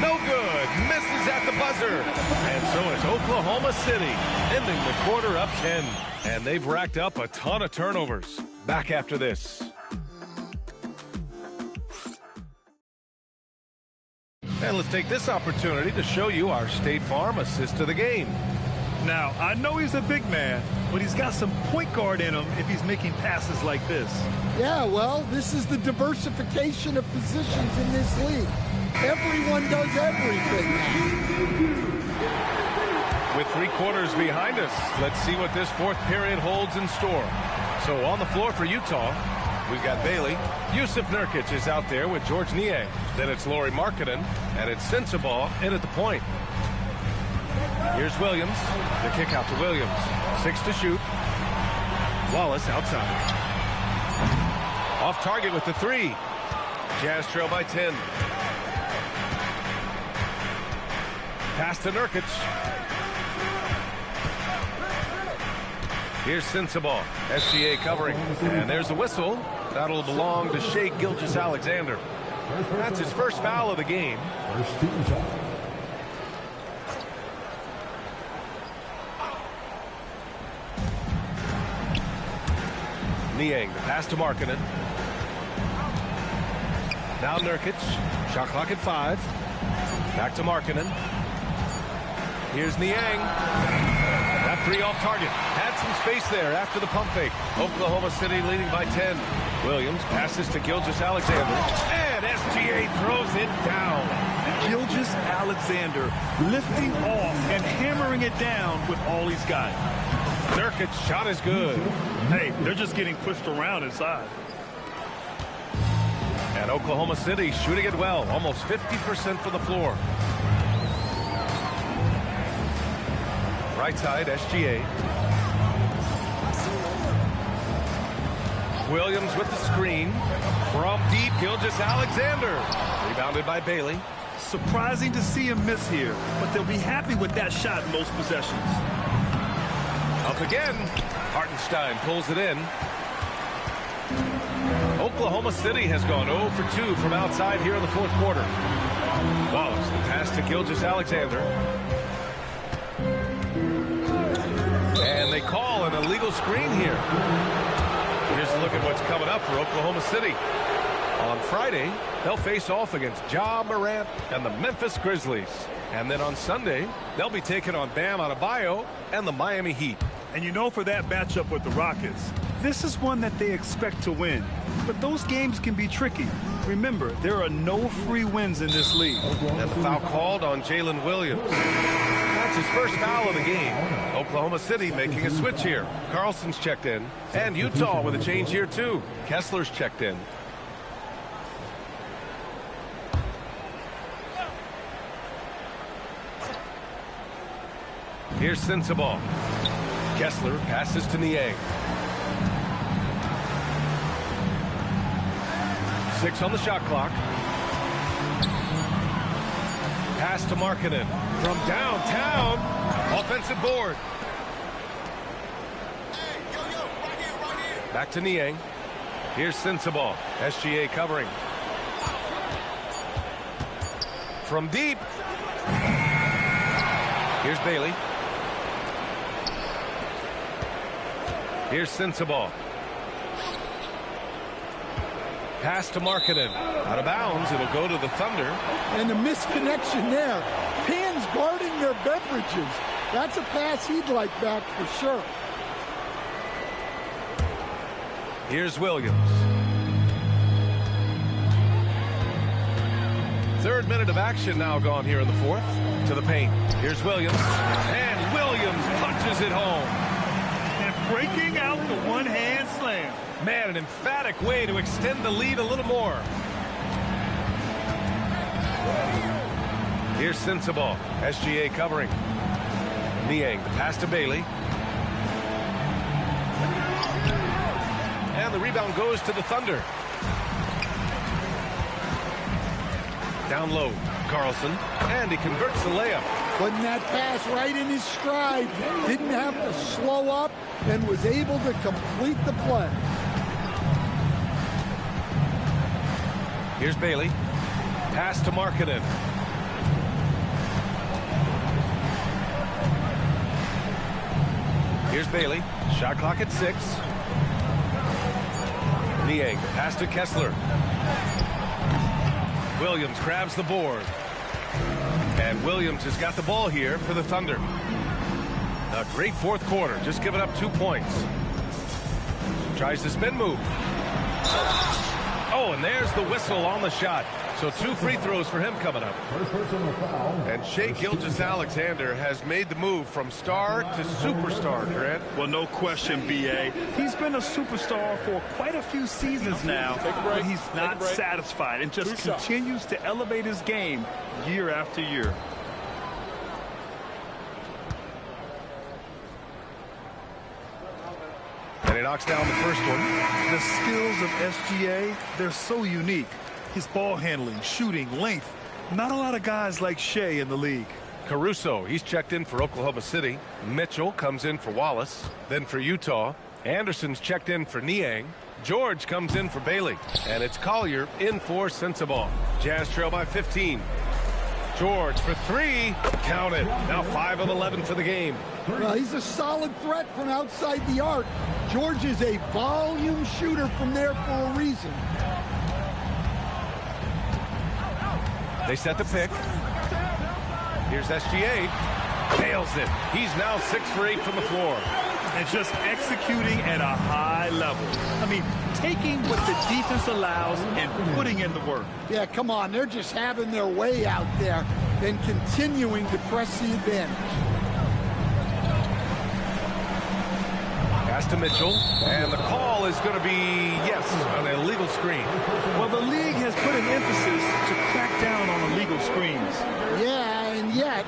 No good. Misses at the buzzer. And so it's Oklahoma City ending the quarter up 10. And they've racked up a ton of turnovers. Back after this. And let's take this opportunity to show you our State Farm assist to the game. Now, I know he's a big man, but he's got some point guard in him if he's making passes like this. Yeah, well, this is the diversification of positions in this league. Everyone does everything. With 3 quarters behind us, let's see what this 4th period holds in store. So on the floor for Utah, we've got Bailey. Yusuf Nurkic is out there with George Niang. Then it's Lauri Markkanen, and it's Sensabaugh in at the point. Here's Williams. The kick out to Williams. 6 to shoot. Wallace outside. Off target with the 3. Jazz trail by 10. Pass to Nurkic. Here's Sensabaugh. SGA covering. And there's a whistle. That'll belong to Shai Gilgeous-Alexander. That's his first foul of the game. First team foul. Niang, the pass to Markkanen. Now Nurkic. Shot clock at 5. Back to Markkanen. Here's Niang. That 3 off target. Had some space there after the pump fake. Oklahoma City leading by 10. Williams passes to Gilgeous-Alexander. And SGA throws it down. Gilgeous-Alexander lifting off and hammering it down with all he's got. Nurkic shot is good. Hey, they're just getting pushed around inside. And Oklahoma City shooting it well. Almost 50% from the floor. Right side, SGA. Williams with the screen. From deep, Gilgeous-Alexander. Rebounded by Bailey. Surprising to see him miss here, but they'll be happy with that shot in most possessions. Up again. Hartenstein pulls it in. Oklahoma City has gone 0 for 2 from outside here in the 4th quarter. Wallace, the pass to Gilgeous-Alexander. And they call an illegal screen here. Here's a look at what's coming up for Oklahoma City. On Friday, they'll face off against Ja Morant and the Memphis Grizzlies. And then on Sunday, they'll be taking on Bam Adebayo and the Miami Heat. And you know, for that matchup with the Rockets, this is one that they expect to win. But those games can be tricky. Remember, there are no free wins in this league. And the foul called on Jalen Williams. That's his first foul of the game. Oklahoma City making a switch here. Carlson's checked in. And Utah with a change here, too. Kessler's checked in. Here's Sensabaugh. Kessler passes to Niang. 6 on the shot clock. Pass to Markkanen from downtown. Offensive board. Back to Niang. Here's Sensabaugh. SGA covering. From deep. Here's Bailey. Here's Sensabaugh. Pass to Markkanen. Out of bounds. It'll go to the Thunder. And the misconnection there. Fans guarding their beverages. That's a pass he'd like back for sure. Here's Williams. 3rd minute of action now gone here in the 4th. To the paint. Here's Williams. And Williams punches it home. And breaking out the one-hand slam. Man, an emphatic way to extend the lead a little more. Here's Sensabaugh. SGA covering. Niang, the pass to Bailey. And the rebound goes to the Thunder. Down low, Carlson, and he converts the layup. Putting that pass right in his stride. Didn't have to slow up and was able to complete the play. Here's Bailey. Pass to Markkanen. Here's Bailey. Shot clock at 6. Niang, pass to Kessler. Williams grabs the board. And Williams has got the ball here for the Thunder. A great fourth quarter, just giving up 2 points. Tries the spin move. Oh, and there's the whistle on the shot. So 2 free throws for him coming up. And Shai Gilgeous-Alexander has made the move from star to superstar, Grant. Well, no question, B.A. He's been a superstar for quite a few seasons now, but he's not satisfied and just continues to elevate his game year after year. And he knocks down the first one. The skills of SGA, they're so unique. His ball handling, shooting, length. Not a lot of guys like Shai in the league. Caruso, he's checked in for Oklahoma City. Mitchell comes in for Wallace. Then for Utah. Anderson's checked in for Niang. George comes in for Bailey. And it's Collier in for Sensabaugh. Jazz trail by 15. George for 3. Count it. Now 5 of 11 for the game. Well, he's a solid threat from outside the arc. George is a volume shooter from there for a reason. They set the pick. Here's SGA. Nails it. He's now 6 for 8 from the floor. And just executing at a high level. I mean, taking what the defense allows and putting in the work. Yeah, come on. They're just having their way out there and continuing to press the advantage. Pass to Mitchell, and the call is going to be, yes, an illegal screen. Well, the league has put an emphasis to crack down on illegal screens. Yeah, and yet,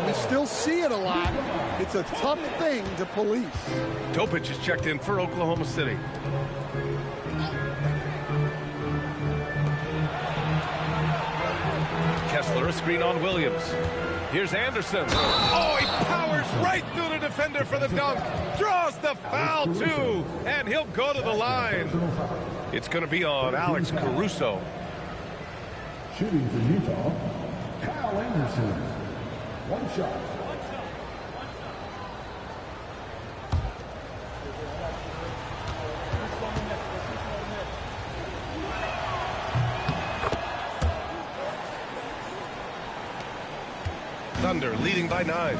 we still see it a lot. It's a tough thing to police. Topic is checked in for Oklahoma City. Kessler, a screen on Williams. Here's Anderson. Oh, he powers right through the defender for the dunk. Draws the foul, too. And he'll go to the line. It's going to be on Alex Caruso. Shooting for Utah, Kyle Anderson. 1 shot. Thunder leading by 9.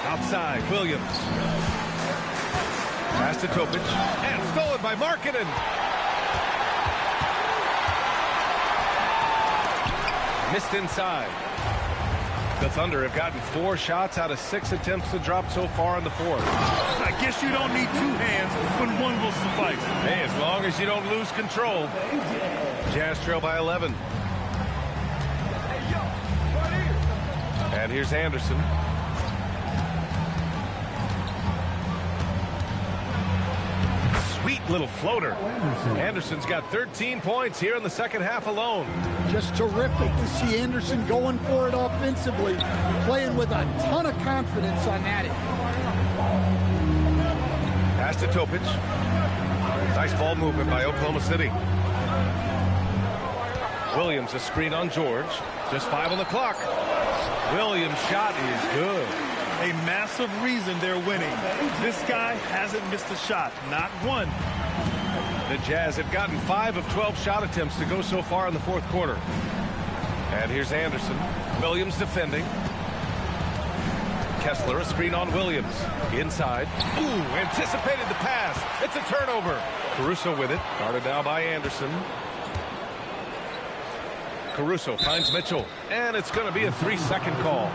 Outside, Williams. Pass to Topic. And stolen by Markkanen. Missed inside. The Thunder have gotten 4 shots out of 6 attempts to drop so far in the fourth. I guess you don't need 2 hands when 1 will suffice. Hey, as long as you don't lose control. Jazz trail by 11. And here's Anderson. Sweet little floater. Anderson's got 13 points here in the second half alone. Just terrific to see Anderson going for it offensively, playing with a ton of confidence on that end. Pass to Topic. Nice ball movement by Oklahoma City. Williams, a screen on George. Just 5 on the clock. Williams' shot is good. A massive reason they're winning. This guy hasn't missed a shot, not 1. The Jazz have gotten 5 of 12 shot attempts to go so far in the fourth quarter. And here's Anderson. Williams defending. Kessler, a screen on Williams. Inside. Ooh, anticipated the pass. It's a turnover. Caruso with it. Guarded now by Anderson. Caruso finds Mitchell, and it's going to be a 3-second call.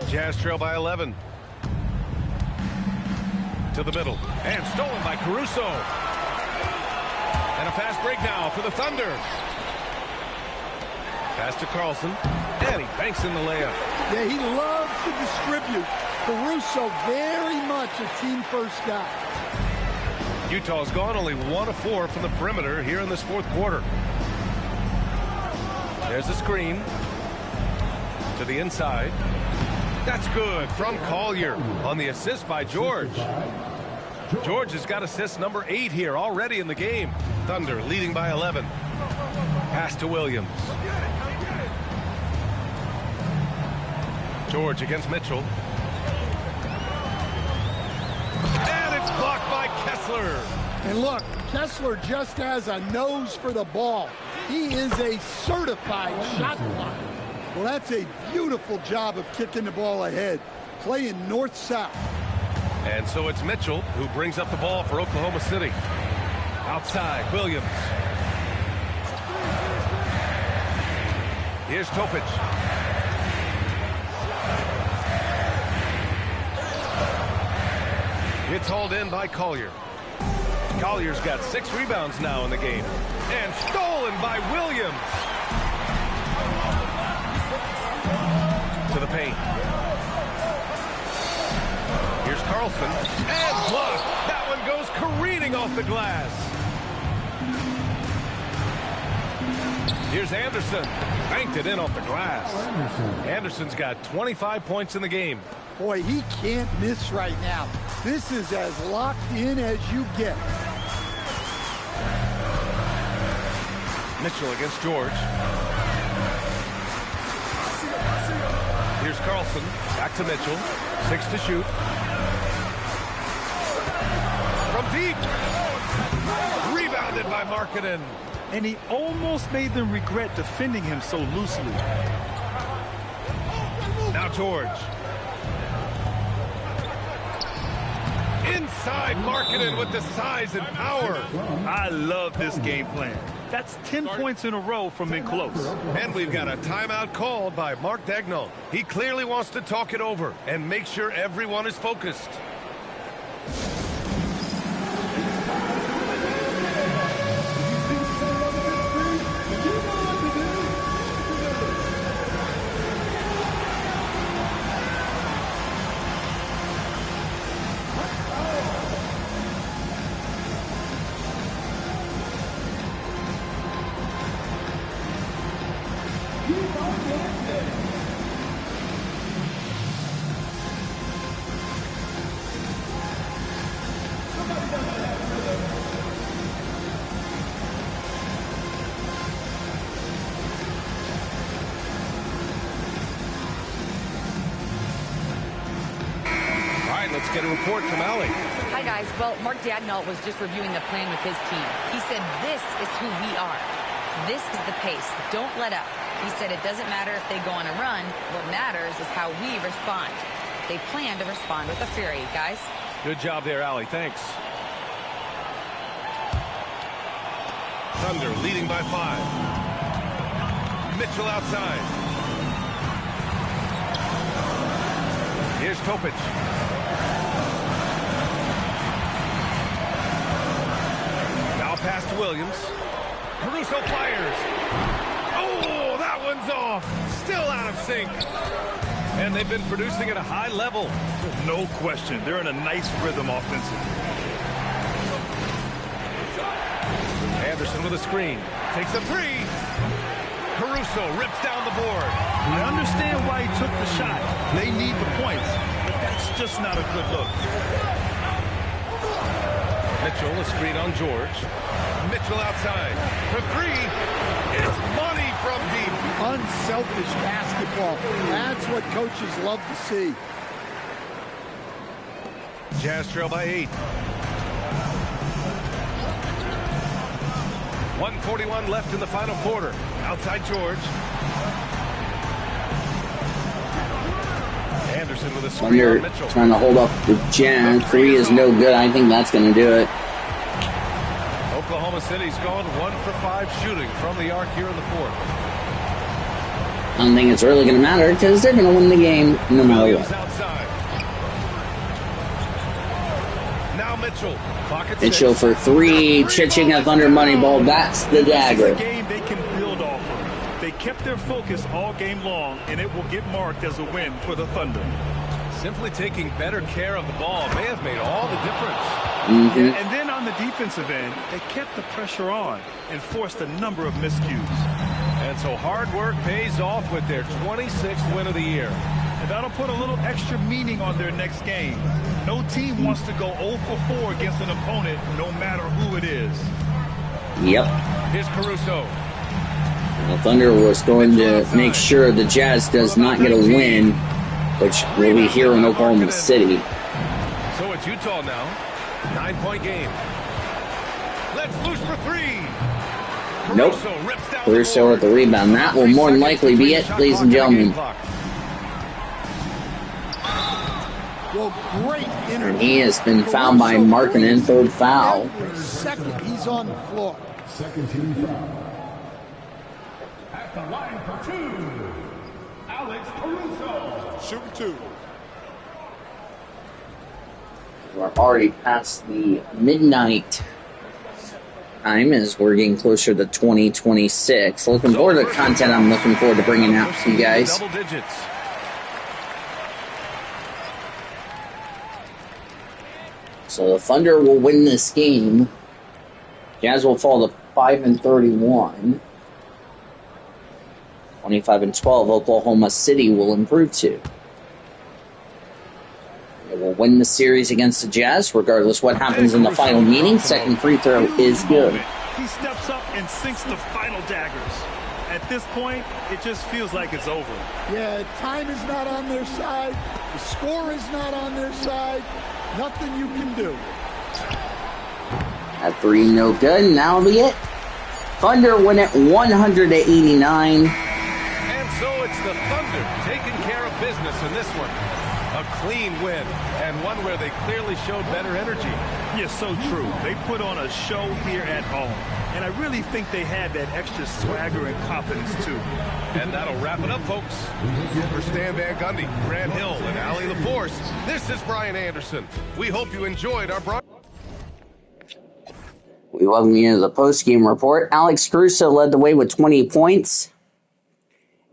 Jazz trail by 11. To the middle. And stolen by Caruso. And a fast break now for the Thunder. Pass to Carlson. And he banks in the layup. Yeah, he loves to distribute. Caruso very much a team first guy. Utah's gone only 1 of 4 from the perimeter here in this fourth quarter. There's a screen. To the inside. That's good from Collier on the assist by George. George has got assist number 8 here already in the game. Thunder leading by 11. Pass to Williams. George against Mitchell. And it's blocked by Kessler. And look, Kessler just has a nose for the ball. He is a certified shot blocker. Well, that's a beautiful job of kicking the ball ahead, playing north-south. And so it's Mitchell who brings up the ball for Oklahoma City. Outside, Williams. Here's Topic. It's hauled in by Collier. Collier's got 6 rebounds now in the game. And stolen by Williams. To the paint. Here's Carlson. And blocked. That one goes careening off the glass. Here's Anderson. Banked it in off the glass. Anderson's got 25 points in the game. Boy, he can't miss right now. This is as locked in as you get. Mitchell against George. Here's Carlson. Back to Mitchell. 6 to shoot. From deep. Rebounded by Markkanen. And he almost made them regret defending him so loosely. Now George. Inside Markkanen with the size and power. I love this game plan. That's 10 points in a row from in close. And we've got a timeout called by Mark Dagnall. He clearly wants to talk it over and make sure everyone is focused. Let's get a report from Allie. Hi, guys. Well, Mark Dagnall was just reviewing the plan with his team. He said, this is who we are. This is the pace. Don't let up. He said it doesn't matter if they go on a run. What matters is how we respond. They plan to respond with a fury, guys. Good job there, Allie. Thanks. Thunder leading by 5. Mitchell outside. Here's Topic. Pass to Williams. Caruso fires. Oh, that one's off. Still out of sync. And they've been producing at a high level. No question. They're in a nice rhythm offensively. Anderson with a screen. Takes a 3. Caruso rips down the board. I understand why he took the shot. They need the points. But that's just not a good look. Mitchell, a screen on George. Mitchell outside for 3. It's money from deep. Unselfish basketball. That's what coaches love to see. Jazz trail by 8. 1:41 left in the final quarter. Outside George. Anderson with a screen on Mitchell. Trying to hold up the Jazz. 3 is no good. I think that's going to do it. Oklahoma City's gone 1 for 5 shooting from the arc here in the fourth. don't think it's really going to matter because they're going to win the game no matter what. Now Mitchell. Mitchell for three. Chitching a Thunder money ball. That's the dagger. This is a game they can build off of. They kept their focus all game long, and it will get marked as a win for the Thunder. Simply taking better care of the ball may have made all the difference. Yeah, and then on the defensive end, they kept the pressure on and forced a number of miscues. And so hard work pays off with their 26th win of the year. And that'll put a little extra meaning on their next game. No team wants to go 0 for 4 against an opponent, no matter who it is. Yep. Here's Caruso. The Thunder was going to make sure the Jazz does not get a win, which will be here in Oklahoma City. So it's Utah now. 9-point game. Let's loose for three. Nope. Caruso with the rebound. That will more than likely be it, ladies and gentlemen. Well, great energy. And he has been fouled by Markkanen, third foul. Every second he's on the floor. Second team foul. At the line for two, Alex Caruso. Shooting two. We're already past the midnight time as we're getting closer to 2026. Looking forward to the content I'm looking forward to bringing out to you guys. Double digits. So the Thunder will win this game. Jazz will fall to 5-31. 25-12. Oklahoma City will improve to. They will win the series against the Jazz, regardless what happens in the final meeting. Second free throw is good. He steps up and sinks the final daggers. At this point, it just feels like it's over. Yeah, time is not on their side. The score is not on their side. Nothing you can do. That three, no good, and that'll be it. Thunder win at 100-89. And so it's the Thunder taking care of business in this one. A clean win, and one where they clearly showed better energy. Yes, so true. They put on a show here at home. And I really think they had that extra swagger and confidence, too. And that'll wrap it up, folks. For Stan Van Gundy, Grant Hill, and Allie LaForce, this is Brian Anderson. We hope you enjoyed our broadcast. We welcome you to the post-game report. Alex Caruso led the way with 20 points.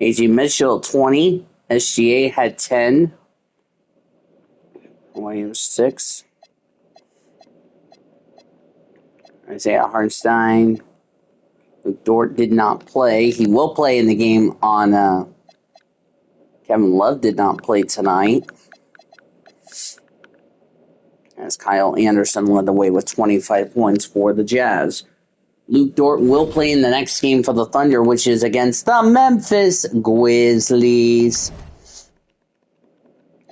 A.J. Mitchell, 20. SGA had 10. Williams, 6. Isaiah Hartenstein. Luke Dort did not play. He will play in the game on... Kevin Love did not play tonight. As Kyle Anderson led the way with 25 points for the Jazz. Luke Dort will play in the next game for the Thunder, which is against the Memphis Grizzlies.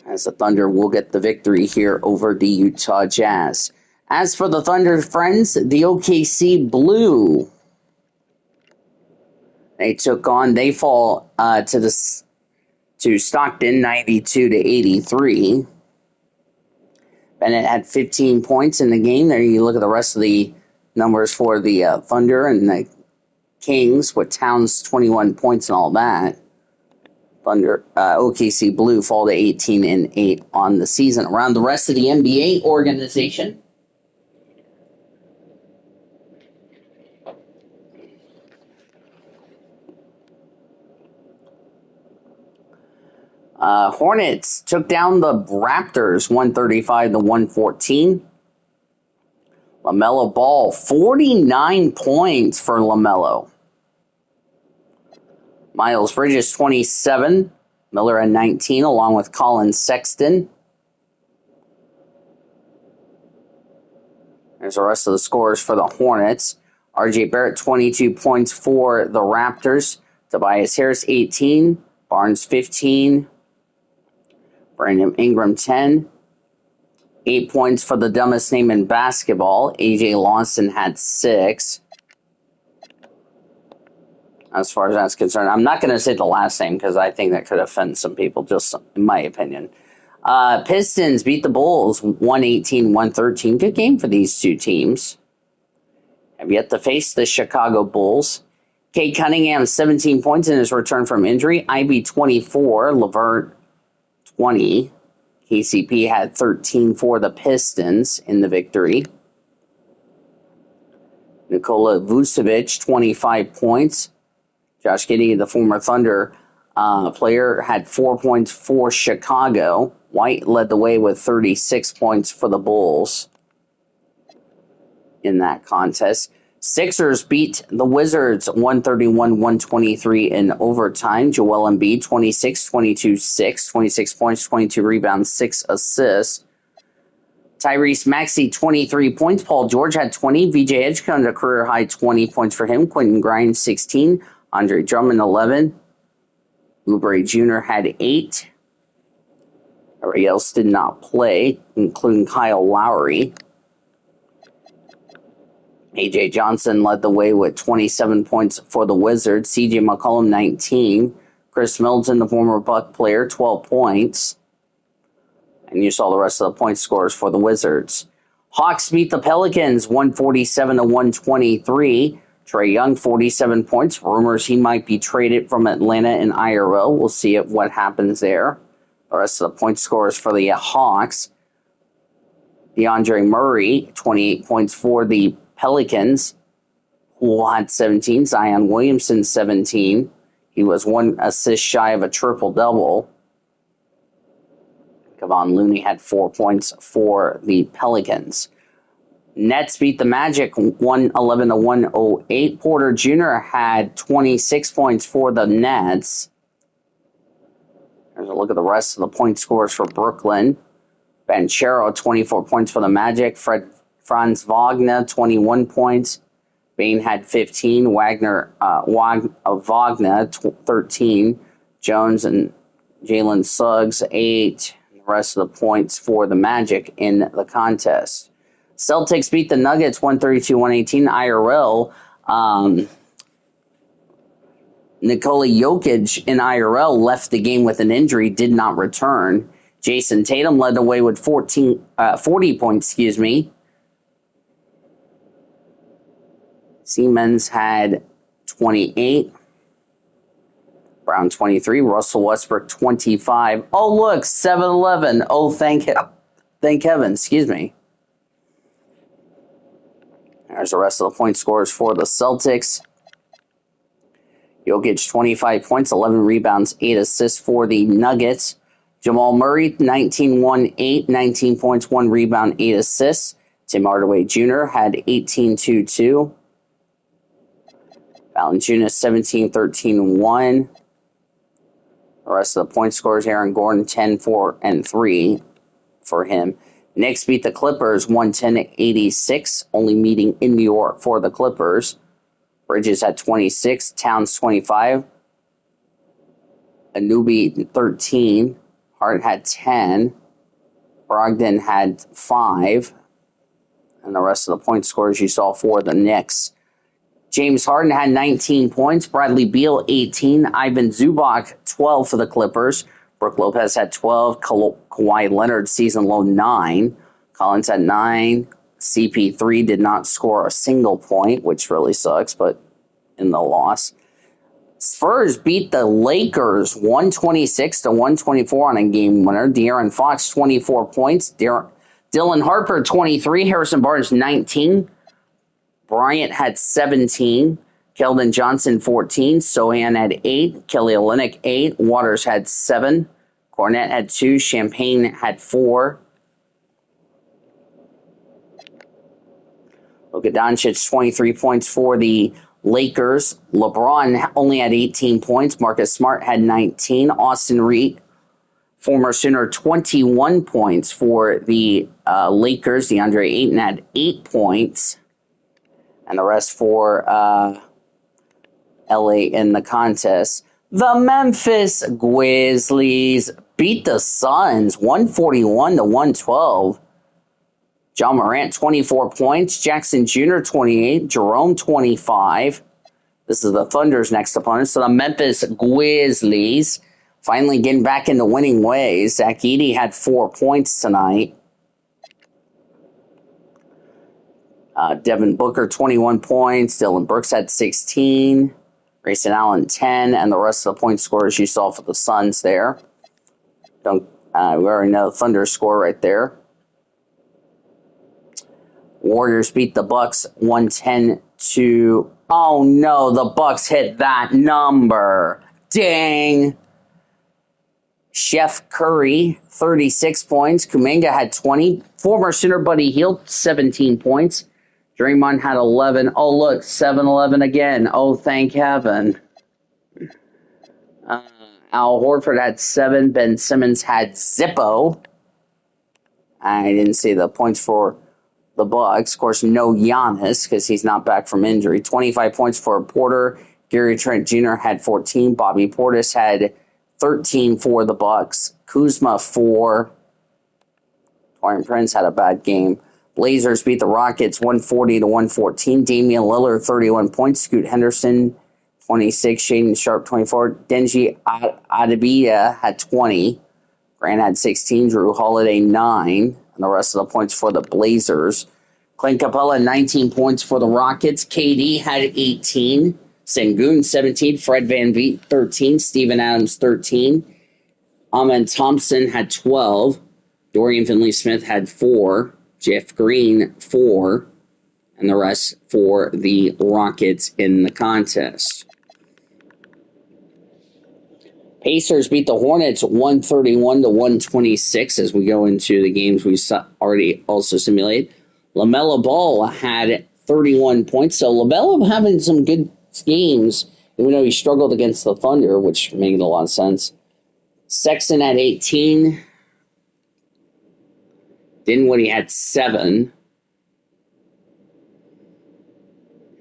As the Thunder will get the victory here over the Utah Jazz. As for the Thunder friends, the OKC Blue. They fall to Stockton 92-83. Bennett had 15 points in the game. There you look at the rest of the numbers for the Thunder and the Kings with Towns 21 points and all that. Thunder, OKC Blue fall to 18-8 on the season. Around the rest of the NBA organization, Hornets took down the Raptors 135-114. LaMelo Ball, 49 points for LaMelo. Miles Bridges, 27. Miller at 19, along with Colin Sexton. There's the rest of the scores for the Hornets. RJ Barrett, 22 points for the Raptors. Tobias Harris, 18. Barnes, 15. Brandon Ingram, 10. 8 points for the dumbest name in basketball. A.J. Lawson had 6. As far as that's concerned, I'm not going to say the last name because I think that could offend some people, just in my opinion. Pistons beat the Bulls 118-113. Good game for these two teams. Have yet to face the Chicago Bulls. Kate Cunningham, 17 points in his return from injury. Ivy, 24. Lavert, 20. KCP had 13 for the Pistons in the victory. Nikola Vucevic, 25 points. Josh Giddey, the former Thunder player, had 4 points for Chicago. White led the way with 36 points for the Bulls in that contest. Sixers beat the Wizards 131-123 in overtime. Joel Embiid, 26, 22, 6, 26 points, 22 rebounds, 6 assists. Tyrese Maxey, 23 points. Paul George had 20. VJ Edgecombe, a career-high 20 points for him. Quentin Grimes, 16. Andre Drummond, 11. Oubre Jr. had 8. Everybody else did not play, including Kyle Lowry. A.J. Johnson led the way with 27 points for the Wizards. C.J. McCollum, 19. Chris Middleton, the former Buck player, 12 points. And you saw the rest of the point scores for the Wizards. Hawks beat the Pelicans 147-123. Trae Young, 47 points. Rumors he might be traded from Atlanta in IRO. We'll see what happens there. The rest of the point scores for the Hawks. DeAndre Murray, 28 points for the Pelicans. Poole had 17. Zion Williamson, 17. He was 1 assist shy of a triple-double. Kevon Looney had 4 points for the Pelicans. Nets beat the Magic 111-108. Porter Jr. had 26 points for the Nets. There's a look at the rest of the point scores for Brooklyn. Banchero, 24 points for the Magic. Franz Wagner, 21 points. Bain had 15. Wagner, 13. Jones and Jalen Suggs, 8. The rest of the points for the Magic in the contest. Celtics beat the Nuggets 132-118 IRL. Nikola Jokic in IRL left the game with an injury, did not return. Jason Tatum led the way with 40 points, Siemens had 28. Brown, 23. Russell Westbrook, 25. Oh, look, 7-11. Oh, thank heaven. There's the rest of the point scores for the Celtics. Jokic, 25 points, 11 rebounds, 8 assists for the Nuggets. Jamal Murray, 19-1-8, 19 points, 1 rebound, 8 assists. Tim Hardaway Jr. had 18-2-2. Valanciunas, 17-13-1. The rest of the point scores, Aaron Gordon, 10-4-3 for him. Knicks beat the Clippers 110-86, only meeting in New York for the Clippers. Bridges had 26, Towns 25, Anunoby 13, Hart had 10, Brogdon had 5, and the rest of the point scores you saw for the Knicks. James Harden had 19 points, Bradley Beal 18, Ivan Zubac 12 for the Clippers, Brook Lopez had 12, Kawhi Leonard season low 9, Collins had 9, CP3 did not score a single point, which really sucks, but in the loss. Spurs beat the Lakers 126-124 on a game winner. De'Aaron Fox, 24 points. Dylan Harper, 23. Harrison Barnes, 19. Bryant had 17. Keldon Johnson, 14. Sohan had 8. Kelly Olynyk, 8. Waters had 7. Cornette had 2. Champagne had 4. Luka Doncic, 23 points for the Lakers. LeBron only had 18 points. Marcus Smart had 19. Austin Reed, former Sooner, 21 points for the Lakers. DeAndre Ayton had 8 points. And the rest for LA in the contest. The Memphis Grizzlies beat the Suns 141-112. John Morant, 24 points. Jackson Jr., 28. Jerome, 25. This is the Thunder's next opponent. So the Memphis Grizzlies finally getting back into winning ways. Zach Edey had 4 points tonight. Devin Booker, 21 points. Dylan Brooks had 16. Grayson Allen 10, and the rest of the point scorers you saw for the Suns there. We already know the Thunder score right there. Warriors beat the Bucks 110 to... Oh no, the Bucks hit that number. Dang. Chef Curry, 36 points. Kuminga had 20. Former Sooner Buddy Hield, 17 points. Draymond had 11. Oh, look, 7-11 again. Oh, thank heaven. Al Horford had 7. Ben Simmons had Zippo. I didn't see the points for the Bucks. Of course, no Giannis because he's not back from injury. 25 points for Porter. Gary Trent Jr. had 14. Bobby Portis had 13 for the Bucks. Kuzma 4. Taurean Prince had a bad game. Blazers beat the Rockets 140 to 114. Damian Lillard 31 points. Scoot Henderson 26. Shaden Sharp 24. Denji Adibia had 20. Grant had 16. Drew Holiday 9. And the rest of the points for the Blazers. Clint Capella 19 points for the Rockets. KD had 18. Sengun 17. Fred VanVleet 13. Steven Adams 13. Ahmed Thompson had 12. Dorian Finley-Smith had 4. Jeff Green 4. And the rest for the Rockets in the contest. Pacers beat the Hornets 131 to 126 as we go into the games we already also simulated. LaMelo Ball had 31 points. So LaMelo having some good games, even though he struggled against the Thunder, which made a lot of sense. Sexton had 18. Dinwiddie had 7.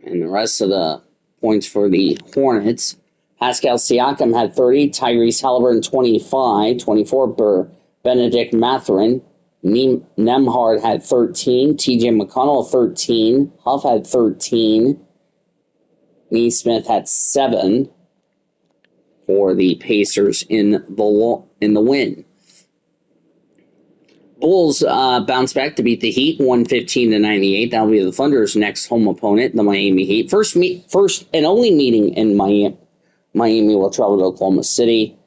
And the rest of the points for the Hornets. Pascal Siakam had 30. Tyrese Halliburton 25. 24 for Benedict Mathurin. Nemhard had 13. TJ McConnell 13. Huff had 13. Neesmith had 7 for the Pacers in the win. Bulls bounce back to beat the Heat 115 to 98. That'll be the Thunder's next home opponent, the Miami Heat. First and only meeting in Miami. Miami will travel to Oklahoma City.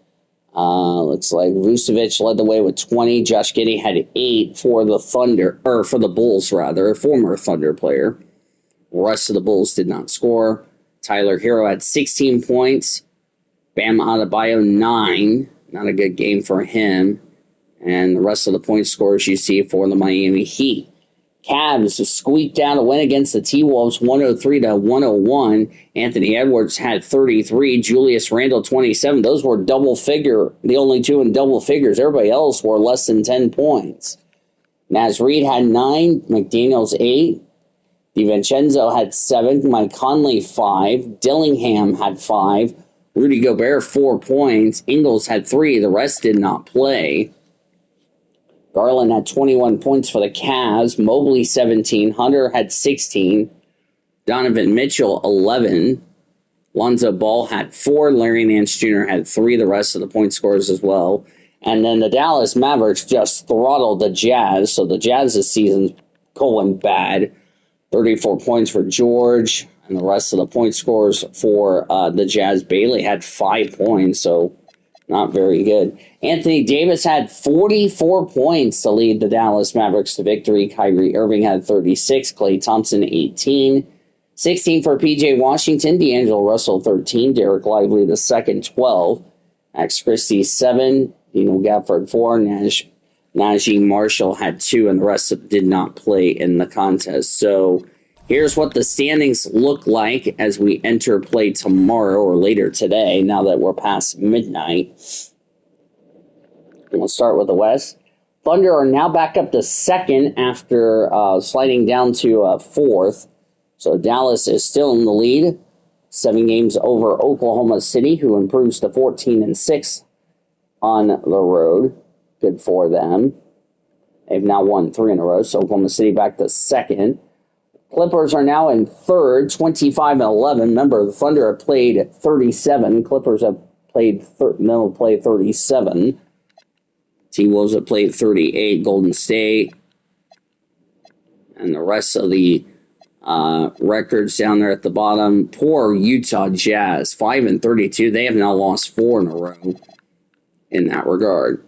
Looks like Vucevic led the way with 20. Josh Giddey had 8 for the Thunder, or for the Bulls rather, a former Thunder player. The rest of the Bulls did not score. Tyler Hero had 16 points. Bam Adebayo 9. Not a good game for him. And the rest of the point scorers you see for the Miami Heat. Cavs squeaked out a win against the T-Wolves 103 to 101. Anthony Edwards had 33. Julius Randle 27. Those were double figure, the only two in double figures. Everybody else were less than 10 points. Naz Reid had 9. McDaniels 8. DiVincenzo had 7. Mike Conley 5. Dillingham had 5. Rudy Gobert 4 points. Ingles had 3. The rest did not play. Garland had 21 points for the Cavs. Mobley 17. Hunter had 16. Donovan Mitchell 11. Lonzo Ball had 4. Larry Nance Jr. had 3. The rest of the point scorers as well. And then the Dallas Mavericks just throttled the Jazz. So the Jazz's season's going bad. 34 points for George. And the rest of the point scorers for the Jazz. Bailey had 5 points. So not very good. Anthony Davis had 44 points to lead the Dallas Mavericks to victory. Kyrie Irving had 36. Klay Thompson 18. 16 for P.J. Washington. D'Angelo Russell 13. Derek Lively the second 12. Max Christie 7. Dino Gafford 4. Najee Marshall had 2. And the rest did not play in the contest. So here's what the standings look like as we enter play tomorrow or later today, now that we're past midnight. We'll start with the West. Thunder are now back up to second after sliding down to fourth. So Dallas is still in the lead. 7 games over Oklahoma City, who improves to 14-6 on the road. Good for them. They've now won 3 in a row, so Oklahoma City back to second. Clippers are now in third, 25-11. Remember, the Thunder have played 37. Clippers have played 37. T-Wolves have played 38. Golden State and the rest of the records down there at the bottom. Poor Utah Jazz, 5-32. They have now lost 4 in a row in that regard.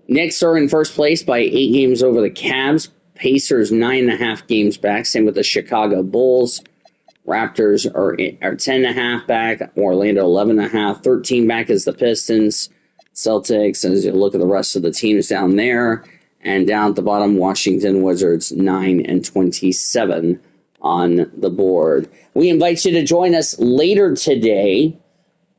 Knicks are in first place by 8 games over the Cavs. Pacers 9.5 games back. Same with the Chicago Bulls. Raptors are 10.5 back. Orlando 11.5. 13 back is the Pistons. Celtics, as you look at the rest of the teams down there. And down at the bottom, Washington Wizards 9-27 on the board. We invite you to join us later today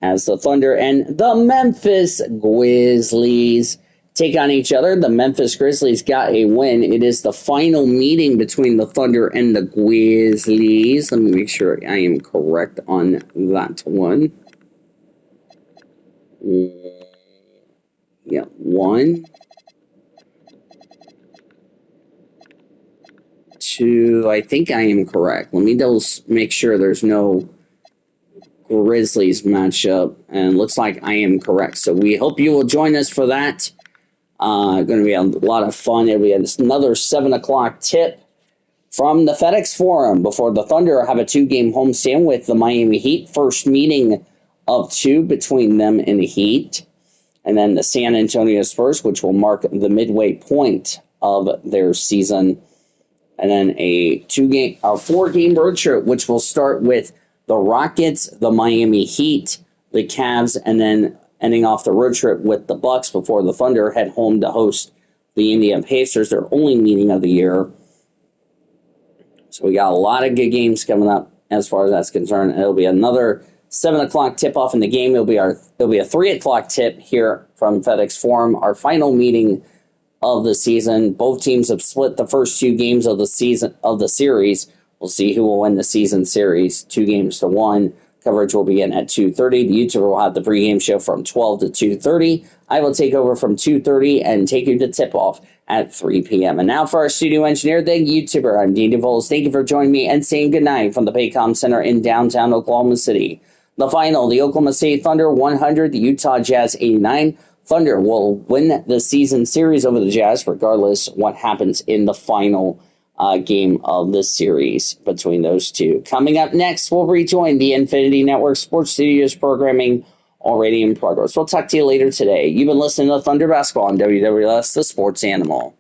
as the Thunder and the Memphis Grizzlies take on each other. The Memphis Grizzlies got a win. It is the final meeting between the Thunder and the Grizzlies. Let me make sure I am correct on that one. Yeah, 1, 2. I think I am correct. Let me make sure there's no Grizzlies matchup, and looks like I am correct. So we hope you will join us for that. Going to be a lot of fun. It'll be another 7 o'clock tip from the FedEx Forum before the Thunder have a 2-game homestand with the Miami Heat. First meeting of 2 between them and the Heat. And then the San Antonio Spurs, which will mark the midway point of their season. And then a 4-game road trip, which will start with the Rockets, the Miami Heat, the Cavs, and then ending off the road trip with the Bucks before the Thunder head home to host the Indiana Pacers, their only meeting of the year. So we got a lot of good games coming up as far as that's concerned. It'll be another 7 o'clock tip-off in the game. It'll be a 3 o'clock tip here from FedEx Forum, our final meeting of the season. Both teams have split the first 2 games of the series. We'll see who will win the season series, 2-1. Coverage will begin at 2:30. The YouTuber will have the pregame show from 12 to 2:30. I will take over from 2:30 and take you to tip-off at 3 p.m. And now for our studio engineer, the YouTuber, I'm Dean DeVos. Thank you for joining me and saying goodnight from the Paycom Center in downtown Oklahoma City. The final, the Oklahoma City Thunder 100, the Utah Jazz 89. Thunder will win the season series over the Jazz regardless what happens in the final game of the series between those two. Coming up next, we'll rejoin the Infinity Network Sports Studios programming already in progress. We'll talk to you later today. You've been listening to Thunder Basketball on WWS, the Sports Animal.